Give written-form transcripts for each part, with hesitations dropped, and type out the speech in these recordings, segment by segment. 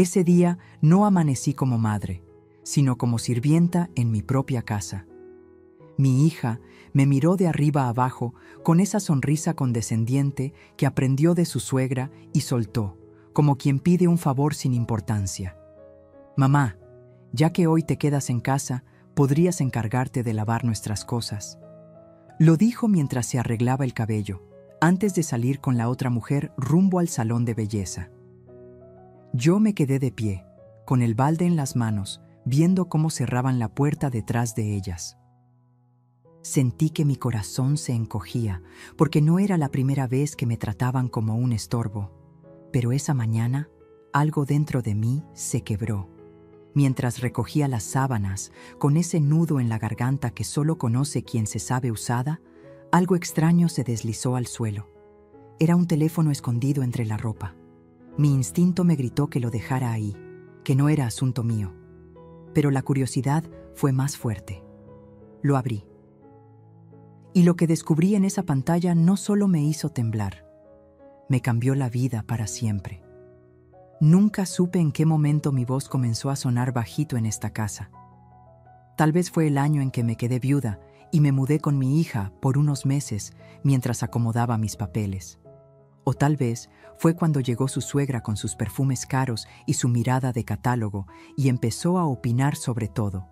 Ese día no amanecí como madre, sino como sirvienta en mi propia casa. Mi hija me miró de arriba a abajo con esa sonrisa condescendiente que aprendió de su suegra y soltó, como quien pide un favor sin importancia. Mamá, ya que hoy te quedas en casa, podrías encargarte de lavar nuestras cosas. Lo dijo mientras se arreglaba el cabello, antes de salir con la otra mujer rumbo al salón de belleza. Yo me quedé de pie, con el balde en las manos, viendo cómo cerraban la puerta detrás de ellas. Sentí que mi corazón se encogía, porque no era la primera vez que me trataban como un estorbo. Pero esa mañana, algo dentro de mí se quebró. Mientras recogía las sábanas, con ese nudo en la garganta que solo conoce quien se sabe usada, algo extraño se deslizó al suelo. Era un teléfono escondido entre la ropa. Mi instinto me gritó que lo dejara ahí, que no era asunto mío. Pero la curiosidad fue más fuerte. Lo abrí. Y lo que descubrí en esa pantalla no solo me hizo temblar, me cambió la vida para siempre. Nunca supe en qué momento mi voz comenzó a sonar bajito en esta casa. Tal vez fue el año en que me quedé viuda y me mudé con mi hija por unos meses mientras acomodaba mis papeles. O tal vez fue cuando llegó su suegra con sus perfumes caros y su mirada de catálogo y empezó a opinar sobre todo.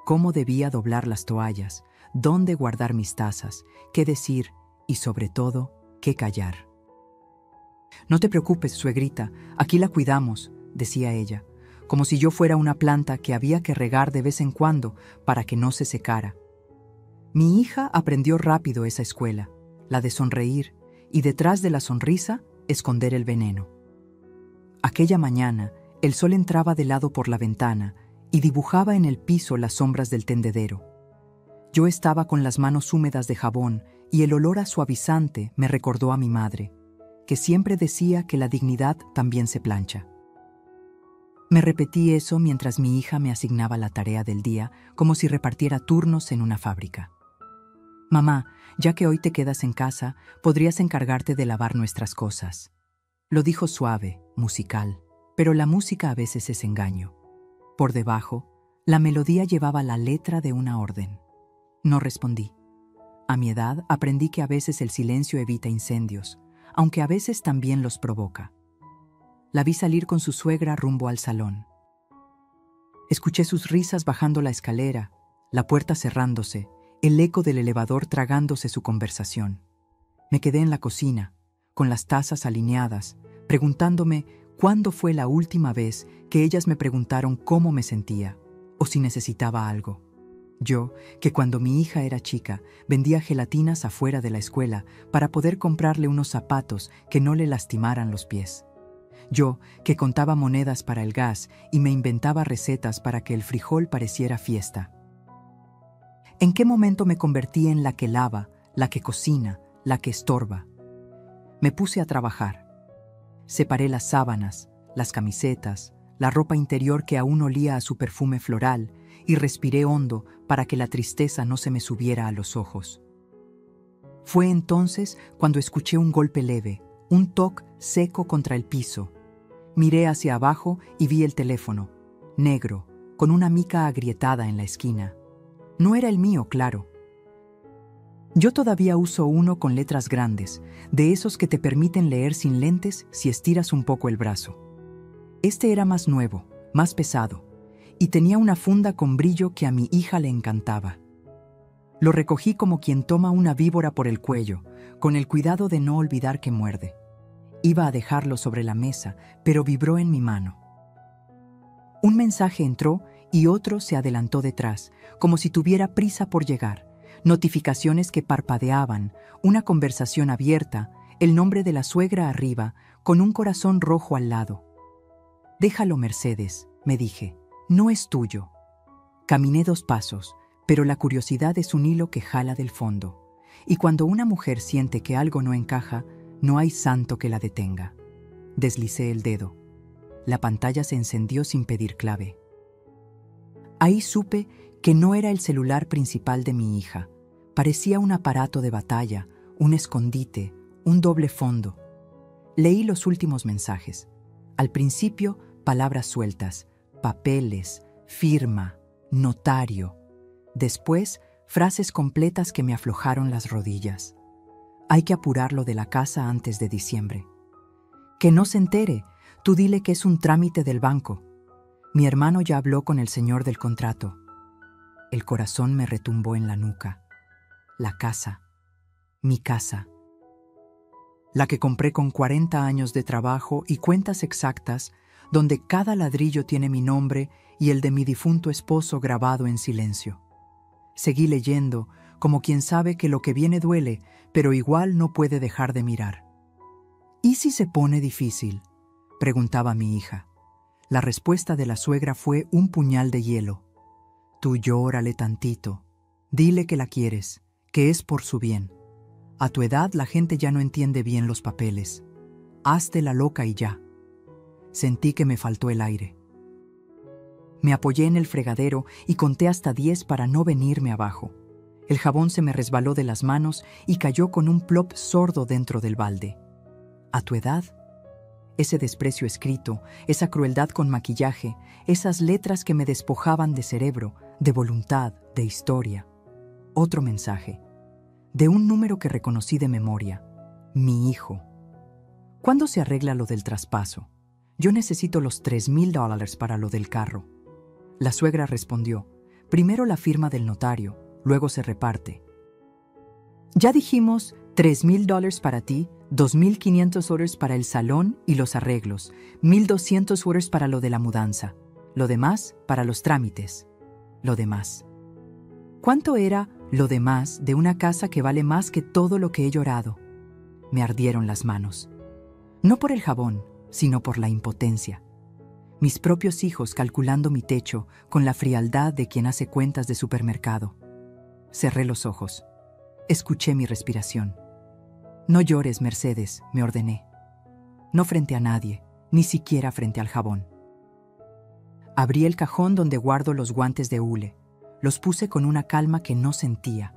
Cómo debía doblar las toallas, dónde guardar mis tazas, qué decir y sobre todo, qué callar. «No te preocupes, suegrita, aquí la cuidamos», decía ella, como si yo fuera una planta que había que regar de vez en cuando para que no se secara. Mi hija aprendió rápido esa escuela, la de sonreír, y detrás de la sonrisa, esconder el veneno. Aquella mañana, el sol entraba de lado por la ventana y dibujaba en el piso las sombras del tendedero. Yo estaba con las manos húmedas de jabón y el olor a suavizante me recordó a mi madre, que siempre decía que la dignidad también se plancha. Me repetí eso mientras mi hija me asignaba la tarea del día, como si repartiera turnos en una fábrica. «Mamá, ya que hoy te quedas en casa, podrías encargarte de lavar nuestras cosas». Lo dijo suave, musical, pero la música a veces es engaño. Por debajo, la melodía llevaba la letra de una orden. No respondí. A mi edad aprendí que a veces el silencio evita incendios, aunque a veces también los provoca. La vi salir con su suegra rumbo al salón. Escuché sus risas bajando la escalera, la puerta cerrándose, el eco del elevador tragándose su conversación. Me quedé en la cocina, con las tazas alineadas, preguntándome cuándo fue la última vez que ellas me preguntaron cómo me sentía o si necesitaba algo. Yo, que cuando mi hija era chica, vendía gelatinas afuera de la escuela para poder comprarle unos zapatos que no le lastimaran los pies. Yo, que contaba monedas para el gas y me inventaba recetas para que el frijol pareciera fiesta. ¿En qué momento me convertí en la que lava, la que cocina, la que estorba? Me puse a trabajar. Separé las sábanas, las camisetas, la ropa interior que aún olía a su perfume floral y respiré hondo para que la tristeza no se me subiera a los ojos. Fue entonces cuando escuché un golpe leve, un toc seco contra el piso. Miré hacia abajo y vi el teléfono, negro, con una mica agrietada en la esquina. No era el mío, claro. Yo todavía uso uno con letras grandes, de esos que te permiten leer sin lentes si estiras un poco el brazo. Este era más nuevo, más pesado, y tenía una funda con brillo que a mi hija le encantaba. Lo recogí como quien toma una víbora por el cuello, con el cuidado de no olvidar que muerde. Iba a dejarlo sobre la mesa, pero vibró en mi mano. Un mensaje entró y otro se adelantó detrás, como si tuviera prisa por llegar. Notificaciones que parpadeaban, una conversación abierta, el nombre de la suegra arriba, con un corazón rojo al lado. «Déjalo, Mercedes», me dije, «no es tuyo». Caminé 2 pasos, pero la curiosidad es un hilo que jala del fondo. Y cuando una mujer siente que algo no encaja, no hay santo que la detenga. Deslicé el dedo. La pantalla se encendió sin pedir clave. Ahí supe que no era el celular principal de mi hija. Parecía un aparato de batalla, un escondite, un doble fondo. Leí los últimos mensajes. Al principio, palabras sueltas, papeles, firma, notario. Después, frases completas que me aflojaron las rodillas. Hay que apurarlo de la casa antes de diciembre. Que no se entere, tú dile que es un trámite del banco. Mi hermano ya habló con el señor del contrato. El corazón me retumbó en la nuca. La casa, mi casa. La que compré con 40 años de trabajo y cuentas exactas, donde cada ladrillo tiene mi nombre y el de mi difunto esposo grabado en silencio. Seguí leyendo, como quien sabe que lo que viene duele, pero igual no puede dejar de mirar. ¿Y si se pone difícil?, preguntaba mi hija. La respuesta de la suegra fue un puñal de hielo. Tú llórale tantito. Dile que la quieres, que es por su bien. A tu edad la gente ya no entiende bien los papeles. Hazte la loca y ya. Sentí que me faltó el aire. Me apoyé en el fregadero y conté hasta 10 para no venirme abajo. El jabón se me resbaló de las manos y cayó con un plop sordo dentro del balde. ¿A tu edad? Ese desprecio escrito, esa crueldad con maquillaje, esas letras que me despojaban de cerebro, de voluntad, de historia. Otro mensaje. De un número que reconocí de memoria. Mi hijo. ¿Cuándo se arregla lo del traspaso? Yo necesito los $3,000 para lo del carro. La suegra respondió, primero la firma del notario, luego se reparte. Ya dijimos $3,000 para ti, $2,500 para el salón y los arreglos, $1,200 para lo de la mudanza, lo demás para los trámites, lo demás. ¿Cuánto era lo demás de una casa que vale más que todo lo que he llorado? Me ardieron las manos. No por el jabón, sino por la impotencia. Mis propios hijos calculando mi techo con la frialdad de quien hace cuentas de supermercado. Cerré los ojos. Escuché mi respiración. No llores, Mercedes, me ordené. No frente a nadie, ni siquiera frente al jabón. Abrí el cajón donde guardo los guantes de hule. Los puse con una calma que no sentía.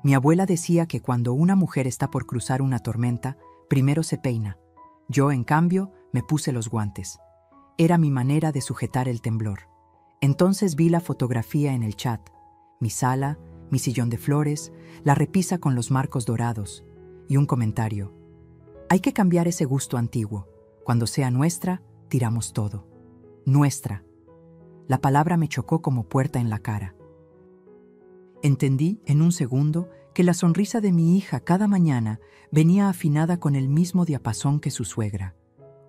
Mi abuela decía que cuando una mujer está por cruzar una tormenta, primero se peina. Yo, en cambio, me puse los guantes. Era mi manera de sujetar el temblor. Entonces vi la fotografía en el chat. Mi sala, mi sillón de flores, la repisa con los marcos dorados. Y un comentario. Hay que cambiar ese gusto antiguo. Cuando sea nuestra, tiramos todo. Nuestra. La palabra me chocó como puerta en la cara. Entendí en un segundo que la sonrisa de mi hija cada mañana venía afinada con el mismo diapasón que su suegra.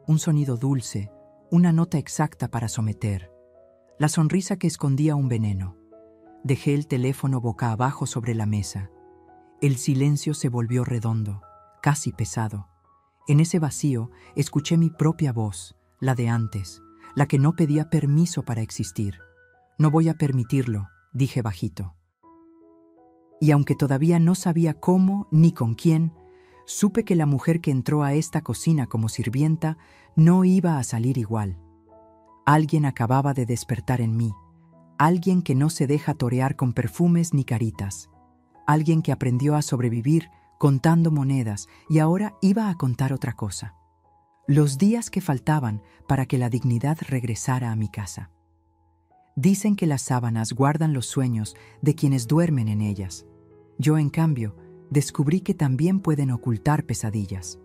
Un sonido dulce, una nota exacta para someter. La sonrisa que escondía un veneno. Dejé el teléfono boca abajo sobre la mesa. El silencio se volvió redondo, casi pesado. En ese vacío escuché mi propia voz, la de antes, la que no pedía permiso para existir. No voy a permitirlo, dije bajito. Y aunque todavía no sabía cómo ni con quién, supe que la mujer que entró a esta cocina como sirvienta no iba a salir igual. Alguien acababa de despertar en mí, alguien que no se deja torear con perfumes ni caritas, alguien que aprendió a sobrevivir contando monedas y ahora iba a contar otra cosa. Los días que faltaban para que la dignidad regresara a mi casa. Dicen que las sábanas guardan los sueños de quienes duermen en ellas. Yo, en cambio, descubrí que también pueden ocultar pesadillas.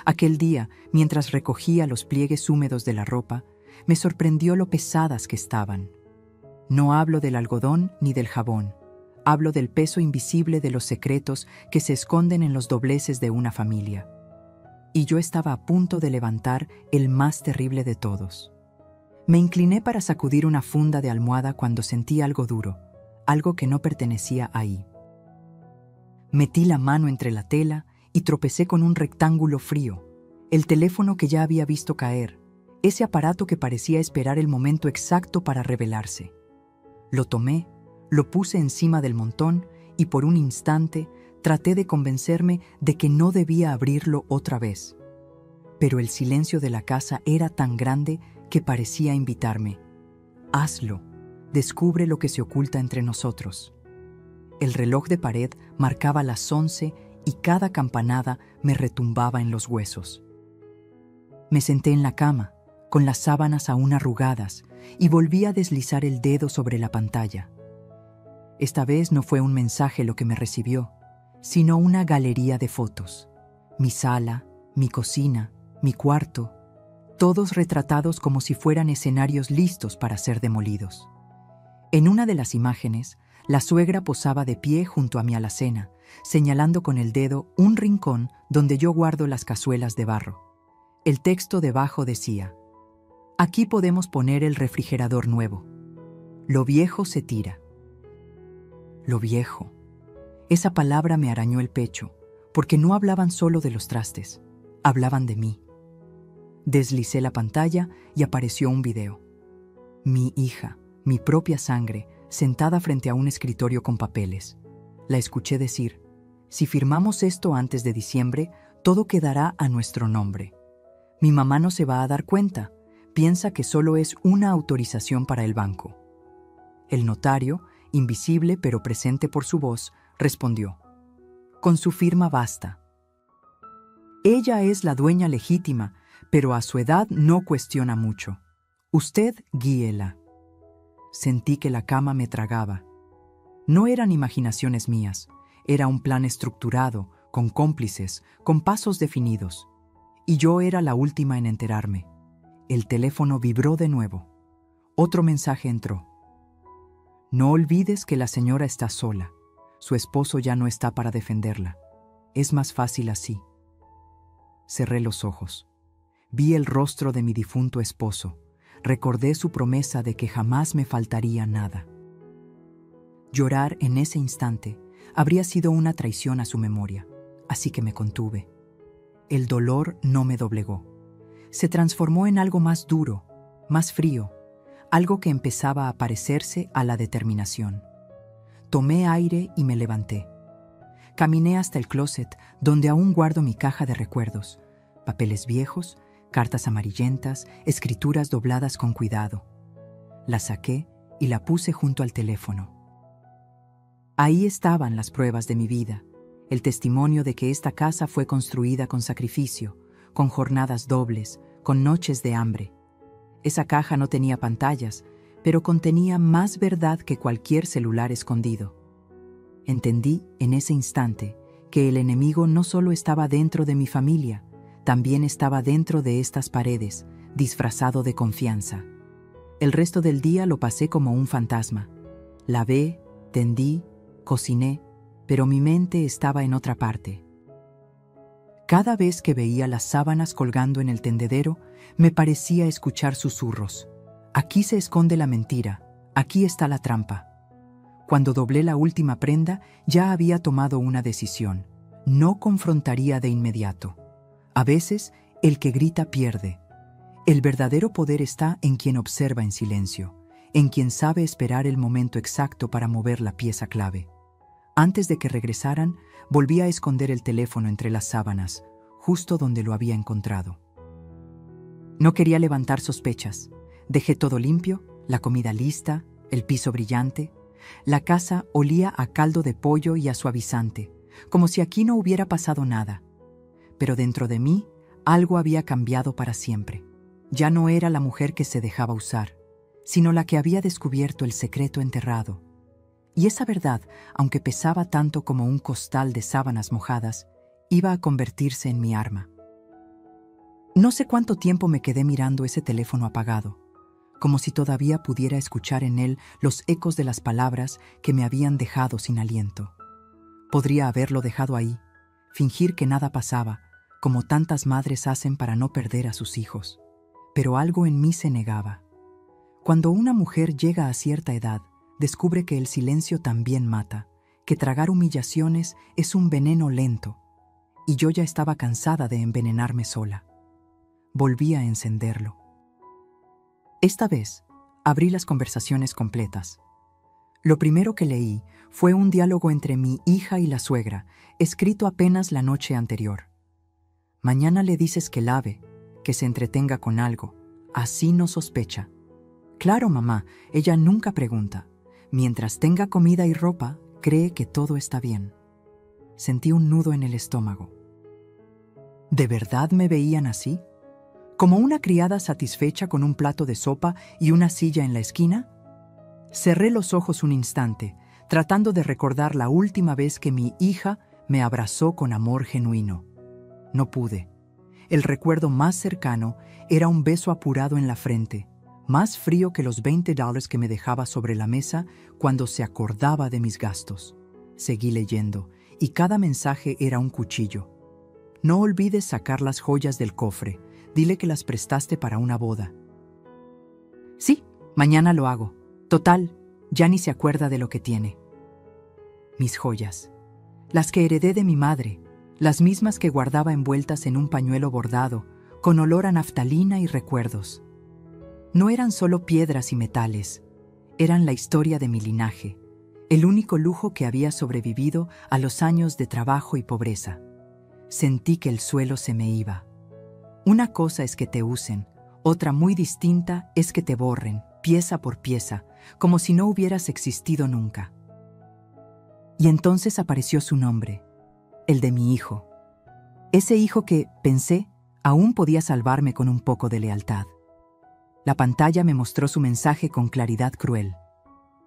Aquel día, mientras recogía los pliegues húmedos de la ropa, me sorprendió lo pesadas que estaban. No hablo del algodón ni del jabón. Hablo del peso invisible de los secretos que se esconden en los dobleces de una familia. Y yo estaba a punto de levantar el más terrible de todos. Me incliné para sacudir una funda de almohada cuando sentí algo duro, algo que no pertenecía ahí. Metí la mano entre la tela y tropecé con un rectángulo frío, el teléfono que ya había visto caer, ese aparato que parecía esperar el momento exacto para revelarse. Lo tomé, lo puse encima del montón y por un instante traté de convencerme de que no debía abrirlo otra vez. Pero el silencio de la casa era tan grande que parecía invitarme. Hazlo, descubre lo que se oculta entre nosotros. El reloj de pared marcaba las 11 y cada campanada me retumbaba en los huesos. Me senté en la cama, con las sábanas aún arrugadas, y volví a deslizar el dedo sobre la pantalla. Esta vez no fue un mensaje lo que me recibió, sino una galería de fotos. Mi sala, mi cocina, mi cuarto, todos retratados como si fueran escenarios listos para ser demolidos. En una de las imágenes, la suegra posaba de pie junto a mi alacena, señalando con el dedo un rincón donde yo guardo las cazuelas de barro. El texto debajo decía: «Aquí podemos poner el refrigerador nuevo. Lo viejo se tira». Lo viejo. Esa palabra me arañó el pecho, porque no hablaban solo de los trastes, hablaban de mí. Deslicé la pantalla y apareció un video. Mi hija, mi propia sangre, sentada frente a un escritorio con papeles. La escuché decir: «Si firmamos esto antes de diciembre, todo quedará a nuestro nombre. Mi mamá no se va a dar cuenta, piensa que solo es una autorización para el banco». El notario, invisible pero presente por su voz, respondió: «Con su firma basta. Ella es la dueña legítima, pero a su edad no cuestiona mucho. Usted guíela». Sentí que la cama me tragaba. No eran imaginaciones mías, era un plan estructurado, con cómplices, con pasos definidos. Y yo era la última en enterarme. El teléfono vibró de nuevo. Otro mensaje entró: «No olvides que la señora está sola. Su esposo ya no está para defenderla. Es más fácil así». Cerré los ojos. Vi el rostro de mi difunto esposo. Recordé su promesa de que jamás me faltaría nada. Llorar en ese instante habría sido una traición a su memoria, así que me contuve. El dolor no me doblegó. Se transformó en algo más duro, más frío, algo que empezaba a parecerse a la determinación. Tomé aire y me levanté. Caminé hasta el closet, donde aún guardo mi caja de recuerdos, papeles viejos, cartas amarillentas, escrituras dobladas con cuidado. La saqué y la puse junto al teléfono. Ahí estaban las pruebas de mi vida, el testimonio de que esta casa fue construida con sacrificio, con jornadas dobles, con noches de hambre. Esa caja no tenía pantallas, pero contenía más verdad que cualquier celular escondido. Entendí en ese instante que el enemigo no solo estaba dentro de mi familia, también estaba dentro de estas paredes, disfrazado de confianza. El resto del día lo pasé como un fantasma. Lavé, tendí, cociné, pero mi mente estaba en otra parte. Cada vez que veía las sábanas colgando en el tendedero, me parecía escuchar susurros. Aquí se esconde la mentira, aquí está la trampa. Cuando doblé la última prenda, ya había tomado una decisión. No confrontaría de inmediato. A veces, el que grita pierde. El verdadero poder está en quien observa en silencio, en quien sabe esperar el momento exacto para mover la pieza clave. Antes de que regresaran, volví a esconder el teléfono entre las sábanas, justo donde lo había encontrado. No quería levantar sospechas. Dejé todo limpio, la comida lista, el piso brillante. La casa olía a caldo de pollo y a suavizante, como si aquí no hubiera pasado nada. Pero dentro de mí, algo había cambiado para siempre. Ya no era la mujer que se dejaba usar, sino la que había descubierto el secreto enterrado. Y esa verdad, aunque pesaba tanto como un costal de sábanas mojadas, iba a convertirse en mi arma. No sé cuánto tiempo me quedé mirando ese teléfono apagado, como si todavía pudiera escuchar en él los ecos de las palabras que me habían dejado sin aliento. Podría haberlo dejado ahí, fingir que nada pasaba, como tantas madres hacen para no perder a sus hijos. Pero algo en mí se negaba. Cuando una mujer llega a cierta edad, descubre que el silencio también mata, que tragar humillaciones es un veneno lento, y yo ya estaba cansada de envenenarme sola. Volví a encenderlo. Esta vez, abrí las conversaciones completas. Lo primero que leí fue un diálogo entre mi hija y la suegra, escrito apenas la noche anterior. «Mañana le dices que lave, que se entretenga con algo. Así no sospecha. Claro, mamá, ella nunca pregunta. Mientras tenga comida y ropa, cree que todo está bien». Sentí un nudo en el estómago. ¿De verdad me veían así? como una criada satisfecha con un plato de sopa y una silla en la esquina? Cerré los ojos un instante, tratando de recordar la última vez que mi hija me abrazó con amor genuino. No pude. El recuerdo más cercano era un beso apurado en la frente, más frío que los $20 que me dejaba sobre la mesa cuando se acordaba de mis gastos. Seguí leyendo, y cada mensaje era un cuchillo. No olvides sacar las joyas del cofre. Dile que las prestaste para una boda. Sí, mañana lo hago. Total, ya ni se acuerda de lo que tiene. Mis joyas, las que heredé de mi madre, las mismas que guardaba envueltas en un pañuelo bordado, con olor a naftalina y recuerdos. No eran solo piedras y metales, eran la historia de mi linaje, el único lujo que había sobrevivido a los años de trabajo y pobreza. Sentí que el suelo se me iba. Una cosa es que te usen, otra muy distinta es que te borren, pieza por pieza, como si no hubieras existido nunca. Y entonces apareció su nombre, el de mi hijo. Ese hijo que, pensé, aún podía salvarme con un poco de lealtad. La pantalla me mostró su mensaje con claridad cruel.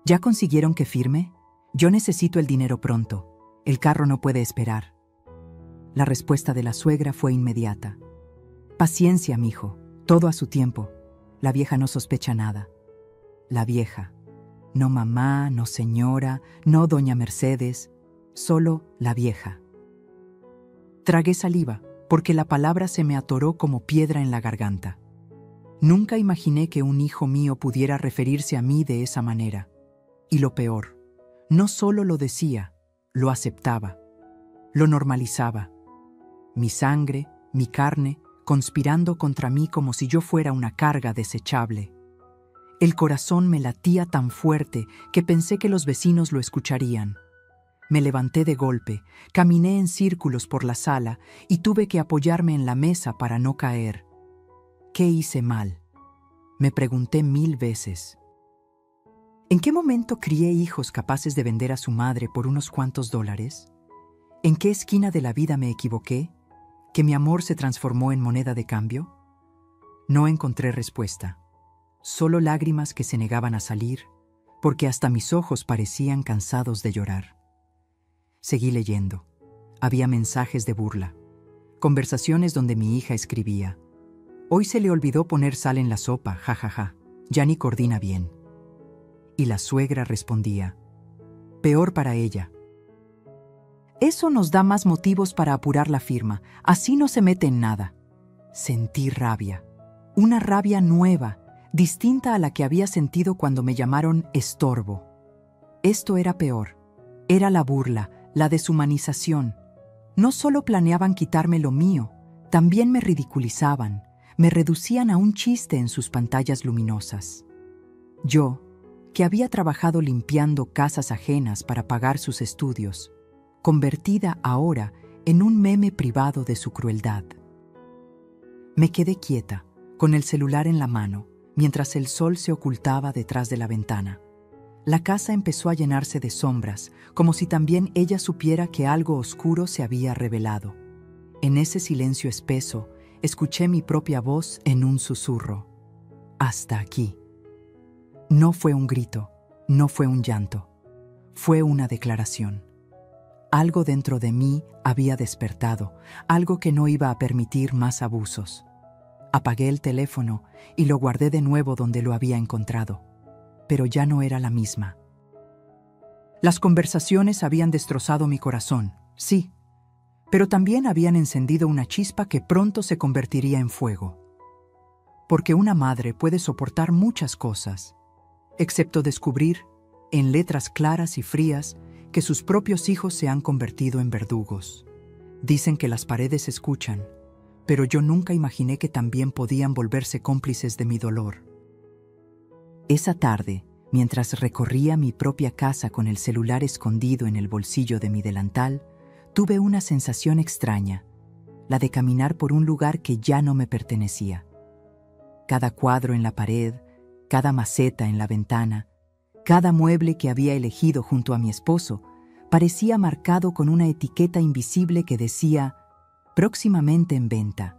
¿Ya consiguieron que firme? Yo necesito el dinero pronto. El carro no puede esperar. La respuesta de la suegra fue inmediata. Paciencia, mijo, todo a su tiempo. La vieja no sospecha nada. La vieja. No mamá, no señora, no doña Mercedes, solo la vieja. Tragué saliva, porque la palabra se me atoró como piedra en la garganta. Nunca imaginé que un hijo mío pudiera referirse a mí de esa manera. Y lo peor, no solo lo decía, lo aceptaba, lo normalizaba. Mi sangre, mi carne, conspirando contra mí como si yo fuera una carga desechable. El corazón me latía tan fuerte que pensé que los vecinos lo escucharían. Me levanté de golpe, caminé en círculos por la sala y tuve que apoyarme en la mesa para no caer. ¿Qué hice mal? Me pregunté 1000 veces. ¿En qué momento crié hijos capaces de vender a su madre por unos cuantos dólares? ¿En qué esquina de la vida me equivoqué? ¿Que mi amor se transformó en moneda de cambio? No encontré respuesta. Solo lágrimas que se negaban a salir, porque hasta mis ojos parecían cansados de llorar. Seguí leyendo. Había mensajes de burla, conversaciones donde mi hija escribía: «Hoy se le olvidó poner sal en la sopa, jajaja, ya ni coordina bien». Y la suegra respondía: «Peor para ella. Eso nos da más motivos para apurar la firma, así no se mete en nada». Sentí rabia, una rabia nueva, distinta a la que había sentido cuando me llamaron estorbo. Esto era peor, era la burla, la deshumanización. No solo planeaban quitarme lo mío, también me ridiculizaban, me reducían a un chiste en sus pantallas luminosas. Yo, que había trabajado limpiando casas ajenas para pagar sus estudios, convertida ahora en un meme privado de su crueldad. Me quedé quieta, con el celular en la mano, mientras el sol se ocultaba detrás de la ventana. La casa empezó a llenarse de sombras, como si también ella supiera que algo oscuro se había revelado. En ese silencio espeso, escuché mi propia voz en un susurro. Hasta aquí. No fue un grito, no fue un llanto, fue una declaración. Algo dentro de mí había despertado, algo que no iba a permitir más abusos. Apagué el teléfono y lo guardé de nuevo donde lo había encontrado, pero ya no era la misma. Las conversaciones habían destrozado mi corazón, sí, pero también habían encendido una chispa que pronto se convertiría en fuego. Porque una madre puede soportar muchas cosas, excepto descubrir, en letras claras y frías, que sus propios hijos se han convertido en verdugos. Dicen que las paredes escuchan, pero yo nunca imaginé que también podían volverse cómplices de mi dolor. Esa tarde, mientras recorría mi propia casa con el celular escondido en el bolsillo de mi delantal, tuve una sensación extraña, la de caminar por un lugar que ya no me pertenecía. Cada cuadro en la pared, cada maceta en la ventana, cada mueble que había elegido junto a mi esposo, parecía marcado con una etiqueta invisible que decía: próximamente en venta.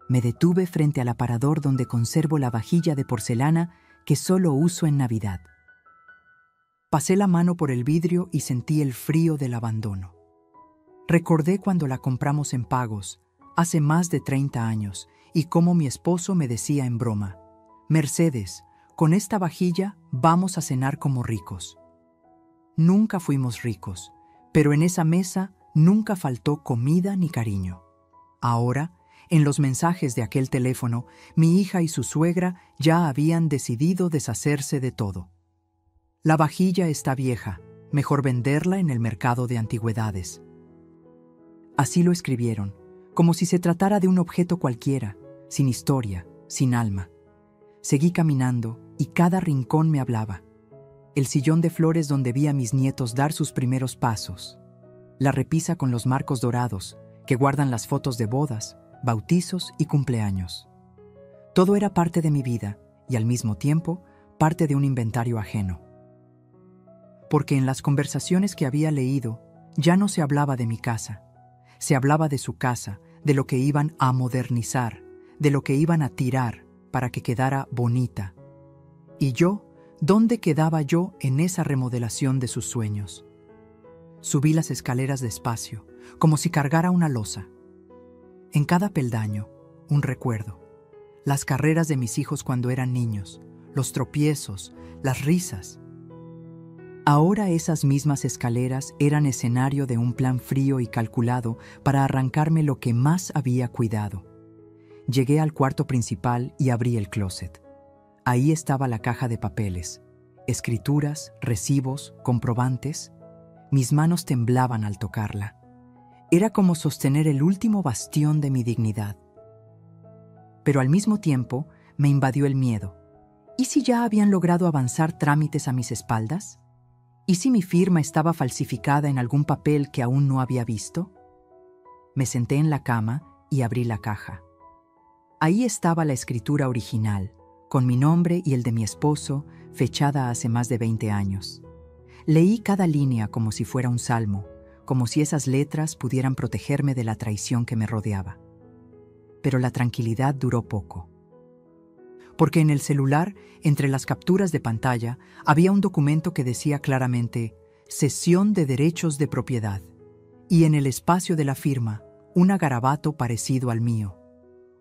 Me detuve frente al aparador donde conservo la vajilla de porcelana que solo uso en Navidad. Pasé la mano por el vidrio y sentí el frío del abandono. Recordé cuando la compramos en pagos, hace más de 30 años, y cómo mi esposo me decía en broma: Mercedes, con esta vajilla vamos a cenar como ricos. Nunca fuimos ricos, pero en esa mesa nunca faltó comida ni cariño. Ahora, en los mensajes de aquel teléfono, mi hija y su suegra ya habían decidido deshacerse de todo. La vajilla está vieja, mejor venderla en el mercado de antigüedades. Así lo escribieron, como si se tratara de un objeto cualquiera, sin historia, sin alma. Seguí caminando y cada rincón me hablaba. El sillón de flores donde vi a mis nietos dar sus primeros pasos. La repisa con los marcos dorados, que guardan las fotos de bodas, bautizos y cumpleaños. Todo era parte de mi vida y al mismo tiempo parte de un inventario ajeno. Porque en las conversaciones que había leído ya no se hablaba de mi casa. Se hablaba de su casa, de lo que iban a modernizar, de lo que iban a tirar para que quedara bonita. Y yo, ¿dónde quedaba yo en esa remodelación de sus sueños? Subí las escaleras despacio, como si cargara una losa. En cada peldaño, un recuerdo. Las carreras de mis hijos cuando eran niños, los tropiezos, las risas. Ahora esas mismas escaleras eran escenario de un plan frío y calculado para arrancarme lo que más había cuidado. Llegué al cuarto principal y abrí el closet. Ahí estaba la caja de papeles, escrituras, recibos, comprobantes. Mis manos temblaban al tocarla. Era como sostener el último bastión de mi dignidad. Pero al mismo tiempo me invadió el miedo. ¿Y si ya habían logrado avanzar trámites a mis espaldas? ¿Y si mi firma estaba falsificada en algún papel que aún no había visto? Me senté en la cama y abrí la caja. Ahí estaba la escritura original, con mi nombre y el de mi esposo, fechada hace más de 20 años. Leí cada línea como si fuera un salmo, como si esas letras pudieran protegerme de la traición que me rodeaba. Pero la tranquilidad duró poco. Porque en el celular, entre las capturas de pantalla, había un documento que decía claramente «Cesión de derechos de propiedad», y en el espacio de la firma, un garabato parecido al mío.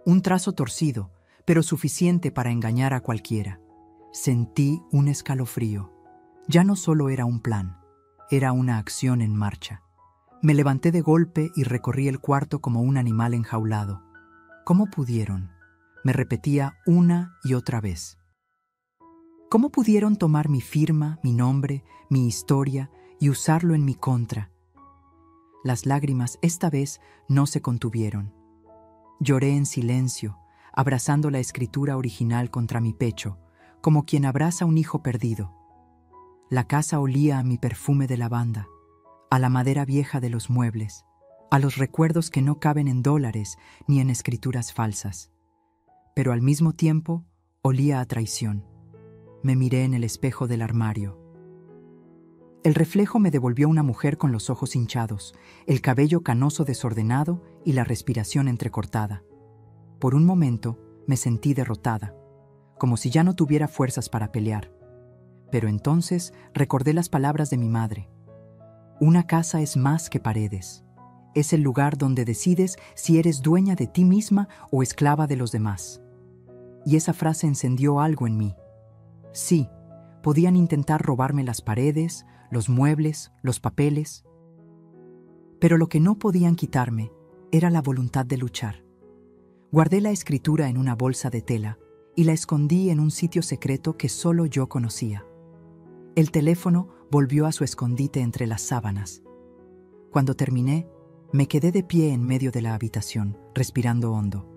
Un trazo torcido, pero suficiente para engañar a cualquiera. Sentí un escalofrío. Ya no solo era un plan, era una acción en marcha. Me levanté de golpe y recorrí el cuarto como un animal enjaulado. ¿Cómo pudieron? Me repetía una y otra vez. ¿Cómo pudieron tomar mi firma, mi nombre, mi historia y usarlo en mi contra? Las lágrimas esta vez no se contuvieron. Lloré en silencio, abrazando la escritura original contra mi pecho, como quien abraza a un hijo perdido. La casa olía a mi perfume de lavanda, a la madera vieja de los muebles, a los recuerdos que no caben en dólares ni en escrituras falsas. Pero al mismo tiempo olía a traición. Me miré en el espejo del armario. El reflejo me devolvió una mujer con los ojos hinchados, el cabello canoso desordenado y la respiración entrecortada. Por un momento me sentí derrotada, como si ya no tuviera fuerzas para pelear. Pero entonces recordé las palabras de mi madre. Una casa es más que paredes. Es el lugar donde decides si eres dueña de ti misma o esclava de los demás. Y esa frase encendió algo en mí. Sí, podían intentar robarme las paredes, los muebles, los papeles. Pero lo que no podían quitarme era la voluntad de luchar. Guardé la escritura en una bolsa de tela y la escondí en un sitio secreto que solo yo conocía. El teléfono volvió a su escondite entre las sábanas. Cuando terminé, me quedé de pie en medio de la habitación, respirando hondo.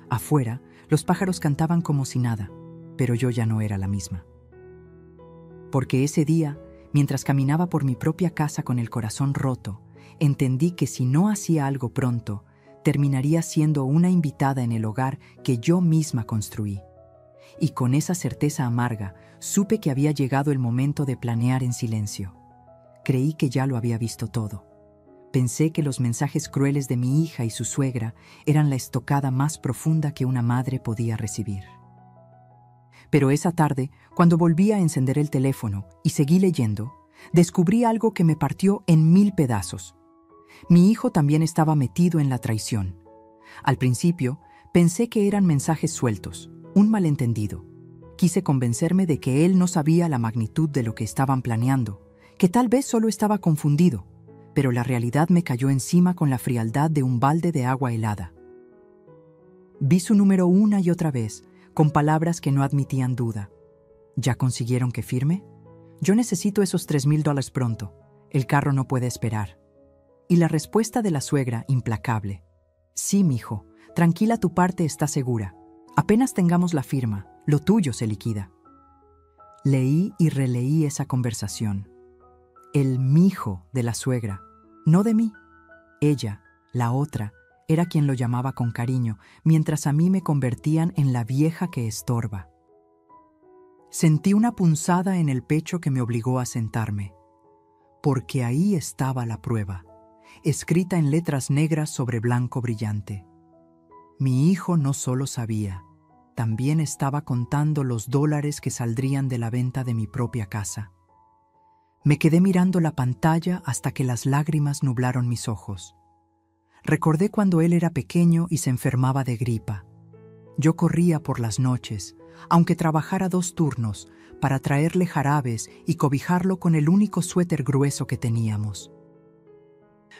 Afuera, los pájaros cantaban como si nada, pero yo ya no era la misma. Porque ese día, mientras caminaba por mi propia casa con el corazón roto, entendí que si no hacía algo pronto, terminaría siendo una invitada en el hogar que yo misma construí. Y con esa certeza amarga, supe que había llegado el momento de planear en silencio. Creí que ya lo había visto todo. Pensé que los mensajes crueles de mi hija y su suegra eran la estocada más profunda que una madre podía recibir. Pero esa tarde, cuando volví a encender el teléfono y seguí leyendo, descubrí algo que me partió en 1000 pedazos. Mi hijo también estaba metido en la traición. Al principio, pensé que eran mensajes sueltos, un malentendido. Quise convencerme de que él no sabía la magnitud de lo que estaban planeando, que tal vez solo estaba confundido, pero la realidad me cayó encima con la frialdad de un balde de agua helada. Vi su número una y otra vez, con palabras que no admitían duda. ¿Ya consiguieron que firme? Yo necesito esos $3,000 pronto. El carro no puede esperar. Y la respuesta de la suegra, implacable. Sí, mijo, tranquila, tu parte está segura. Apenas tengamos la firma, lo tuyo se liquida. Leí y releí esa conversación. El mijo de la suegra, no de mí. Ella, la otra, era quien lo llamaba con cariño, mientras a mí me convertían en la vieja que estorba. Sentí una punzada en el pecho que me obligó a sentarme, porque ahí estaba la prueba, escrita en letras negras sobre blanco brillante. Mi hijo no solo sabía, también estaba contando los dólares que saldrían de la venta de mi propia casa. Me quedé mirando la pantalla hasta que las lágrimas nublaron mis ojos. Recordé cuando él era pequeño y se enfermaba de gripa. Yo corría por las noches, aunque trabajara 2 turnos, para traerle jarabes y cobijarlo con el único suéter grueso que teníamos.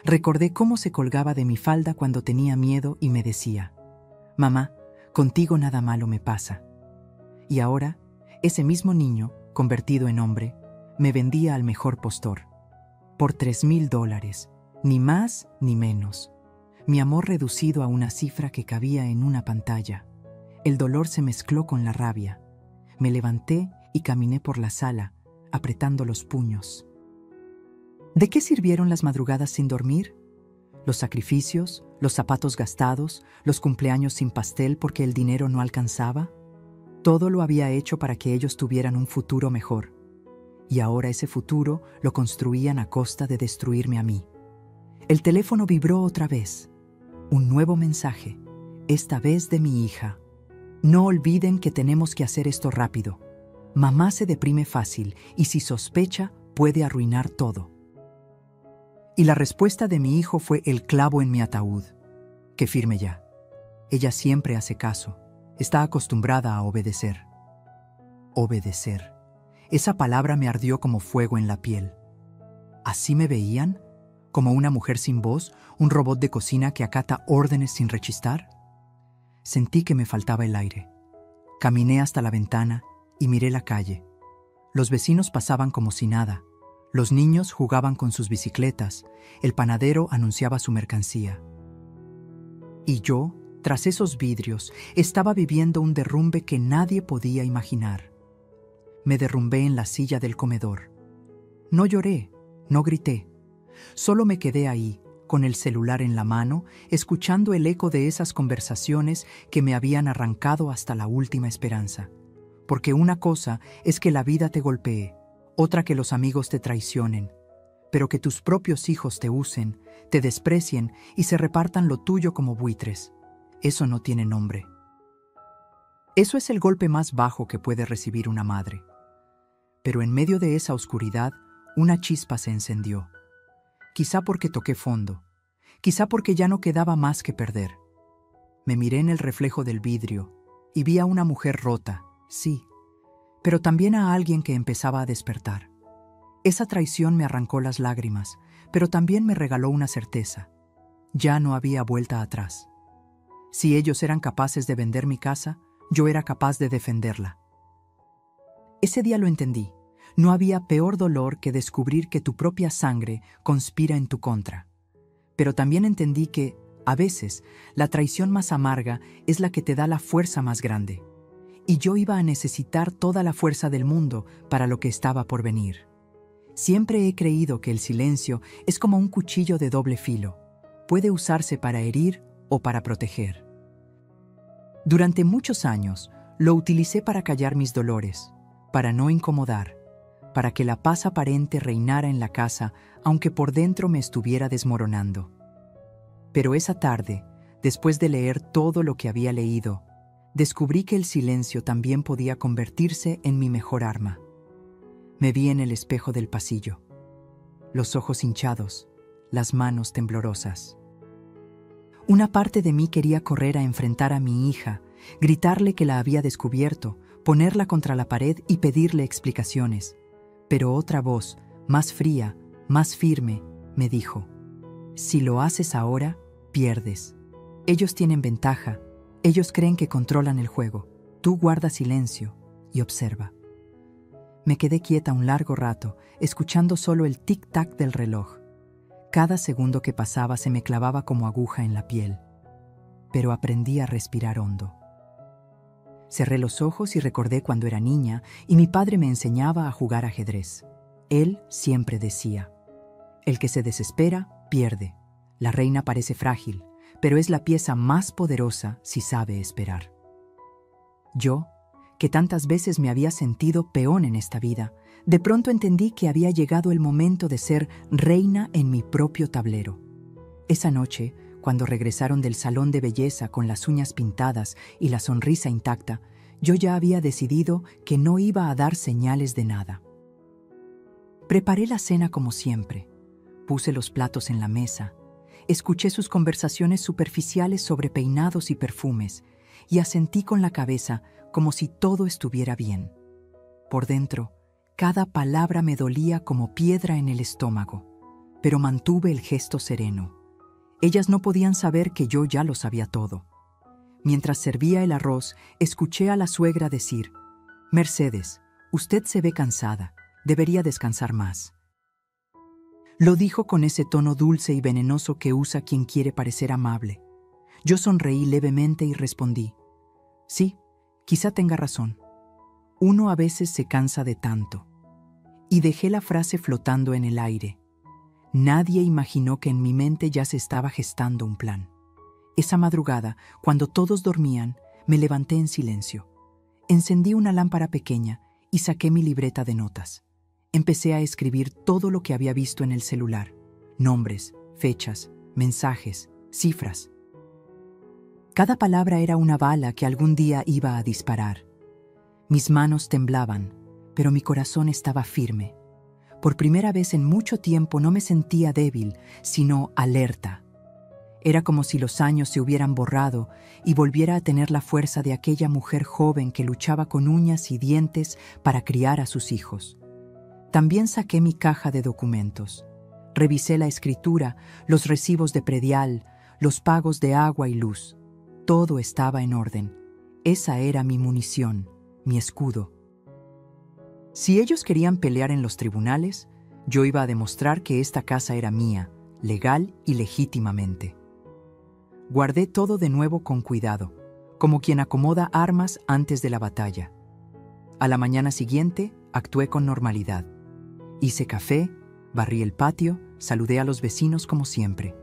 Recordé cómo se colgaba de mi falda cuando tenía miedo y me decía: «Mamá, contigo nada malo me pasa». Y ahora, ese mismo niño, convertido en hombre, me vendía al mejor postor. Por $3,000, ni más ni menos. Mi amor reducido a una cifra que cabía en una pantalla. El dolor se mezcló con la rabia. Me levanté y caminé por la sala, apretando los puños. ¿De qué sirvieron las madrugadas sin dormir? Los sacrificios, los zapatos gastados, los cumpleaños sin pastel porque el dinero no alcanzaba. Todo lo había hecho para que ellos tuvieran un futuro mejor. Y ahora ese futuro lo construían a costa de destruirme a mí. El teléfono vibró otra vez. Un nuevo mensaje, esta vez de mi hija. No olviden que tenemos que hacer esto rápido. Mamá se deprime fácil y si sospecha puede arruinar todo. Y la respuesta de mi hijo fue el clavo en mi ataúd. Que firme ya. Ella siempre hace caso. Está acostumbrada a obedecer. Obedecer. Esa palabra me ardió como fuego en la piel. ¿Así me veían? ¿Como una mujer sin voz, un robot de cocina que acata órdenes sin rechistar? Sentí que me faltaba el aire. Caminé hasta la ventana y miré la calle. Los vecinos pasaban como si nada. Los niños jugaban con sus bicicletas. El panadero anunciaba su mercancía. Y yo, tras esos vidrios, estaba viviendo un derrumbe que nadie podía imaginar. Me derrumbé en la silla del comedor. No lloré, no grité. Solo me quedé ahí, con el celular en la mano, escuchando el eco de esas conversaciones que me habían arrancado hasta la última esperanza. Porque una cosa es que la vida te golpee, otra que los amigos te traicionen, pero que tus propios hijos te usen, te desprecien y se repartan lo tuyo como buitres. Eso no tiene nombre. Eso es el golpe más bajo que puede recibir una madre. Pero en medio de esa oscuridad, una chispa se encendió. Quizá porque toqué fondo, quizá porque ya no quedaba más que perder. Me miré en el reflejo del vidrio y vi a una mujer rota, sí, pero también a alguien que empezaba a despertar. Esa traición me arrancó las lágrimas, pero también me regaló una certeza. Ya no había vuelta atrás. Si ellos eran capaces de vender mi casa, yo era capaz de defenderla. Ese día lo entendí. No había peor dolor que descubrir que tu propia sangre conspira en tu contra. Pero también entendí que, a veces, la traición más amarga es la que te da la fuerza más grande. Y yo iba a necesitar toda la fuerza del mundo para lo que estaba por venir. Siempre he creído que el silencio es como un cuchillo de doble filo. Puede usarse para herir o para proteger. Durante muchos años, lo utilicé para callar mis dolores, para no incomodar, para que la paz aparente reinara en la casa, aunque por dentro me estuviera desmoronando. Pero esa tarde, después de leer todo lo que había leído, descubrí que el silencio también podía convertirse en mi mejor arma. Me vi en el espejo del pasillo, los ojos hinchados, las manos temblorosas. Una parte de mí quería correr a enfrentar a mi hija, gritarle que la había descubierto, ponerla contra la pared y pedirle explicaciones. Pero otra voz, más fría, más firme, me dijo: si lo haces ahora, pierdes. Ellos tienen ventaja, ellos creen que controlan el juego. Tú guarda silencio y observa. Me quedé quieta un largo rato, escuchando solo el tic-tac del reloj. Cada segundo que pasaba se me clavaba como aguja en la piel. Pero aprendí a respirar hondo. Cerré los ojos y recordé cuando era niña y mi padre me enseñaba a jugar ajedrez. Él siempre decía: el que se desespera, pierde. La reina parece frágil, pero es la pieza más poderosa si sabe esperar. Yo, que tantas veces me había sentido peón en esta vida, de pronto entendí que había llegado el momento de ser reina en mi propio tablero. Esa noche, cuando regresaron del salón de belleza con las uñas pintadas y la sonrisa intacta, yo ya había decidido que no iba a dar señales de nada. Preparé la cena como siempre. Puse los platos en la mesa. Escuché sus conversaciones superficiales sobre peinados y perfumes y asentí con la cabeza como si todo estuviera bien. Por dentro, cada palabra me dolía como piedra en el estómago, pero mantuve el gesto sereno. Ellas no podían saber que yo ya lo sabía todo. Mientras servía el arroz, escuché a la suegra decir: Mercedes, usted se ve cansada, debería descansar más. Lo dijo con ese tono dulce y venenoso que usa quien quiere parecer amable. Yo sonreí levemente y respondí: sí, quizá tenga razón. Uno a veces se cansa de tanto. Y dejé la frase flotando en el aire. Nadie imaginó que en mi mente ya se estaba gestando un plan. Esa madrugada, cuando todos dormían, me levanté en silencio. Encendí una lámpara pequeña y saqué mi libreta de notas. Empecé a escribir todo lo que había visto en el celular: nombres, fechas, mensajes, cifras. Cada palabra era una bala que algún día iba a disparar. Mis manos temblaban, pero mi corazón estaba firme. Por primera vez en mucho tiempo no me sentía débil, sino alerta. Era como si los años se hubieran borrado y volviera a tener la fuerza de aquella mujer joven que luchaba con uñas y dientes para criar a sus hijos. También saqué mi caja de documentos. Revisé la escritura, los recibos de predial, los pagos de agua y luz. Todo estaba en orden. Esa era mi munición, mi escudo. Si ellos querían pelear en los tribunales, yo iba a demostrar que esta casa era mía, legal y legítimamente. Guardé todo de nuevo con cuidado, como quien acomoda armas antes de la batalla. A la mañana siguiente, actué con normalidad. Hice café, barrí el patio, saludé a los vecinos como siempre.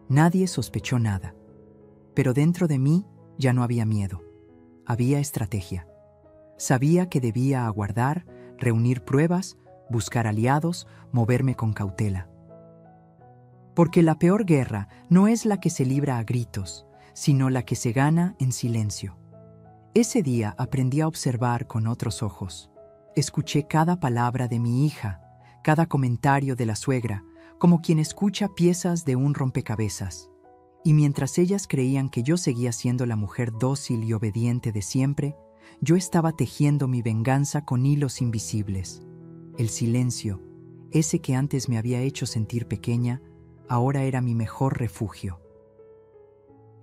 Nadie sospechó nada. Pero dentro de mí ya no había miedo. Había estrategia. Sabía que debía aguardar, reunir pruebas, buscar aliados, moverme con cautela. Porque la peor guerra no es la que se libra a gritos, sino la que se gana en silencio. Ese día aprendí a observar con otros ojos. Escuché cada palabra de mi hija, cada comentario de la suegra, como quien escucha piezas de un rompecabezas. Y mientras ellas creían que yo seguía siendo la mujer dócil y obediente de siempre, yo estaba tejiendo mi venganza con hilos invisibles. El silencio, ese que antes me había hecho sentir pequeña, ahora era mi mejor refugio.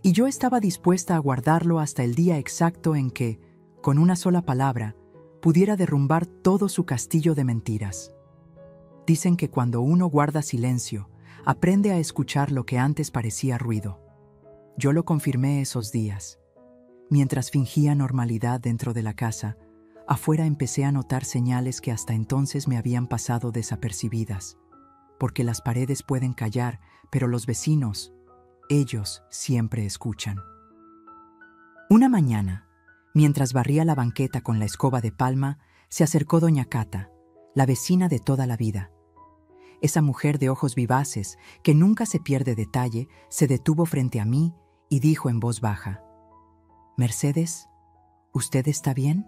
Y yo estaba dispuesta a guardarlo hasta el día exacto en que, con una sola palabra, pudiera derrumbar todo su castillo de mentiras. Dicen que cuando uno guarda silencio, aprende a escuchar lo que antes parecía ruido. Yo lo confirmé esos días. Mientras fingía normalidad dentro de la casa, afuera empecé a notar señales que hasta entonces me habían pasado desapercibidas. Porque las paredes pueden callar, pero los vecinos, ellos siempre escuchan. Una mañana, mientras barría la banqueta con la escoba de palma, se acercó doña Cata, la vecina de toda la vida. Esa mujer de ojos vivaces, que nunca se pierde detalle, se detuvo frente a mí y dijo en voz baja: «Mercedes, ¿usted está bien?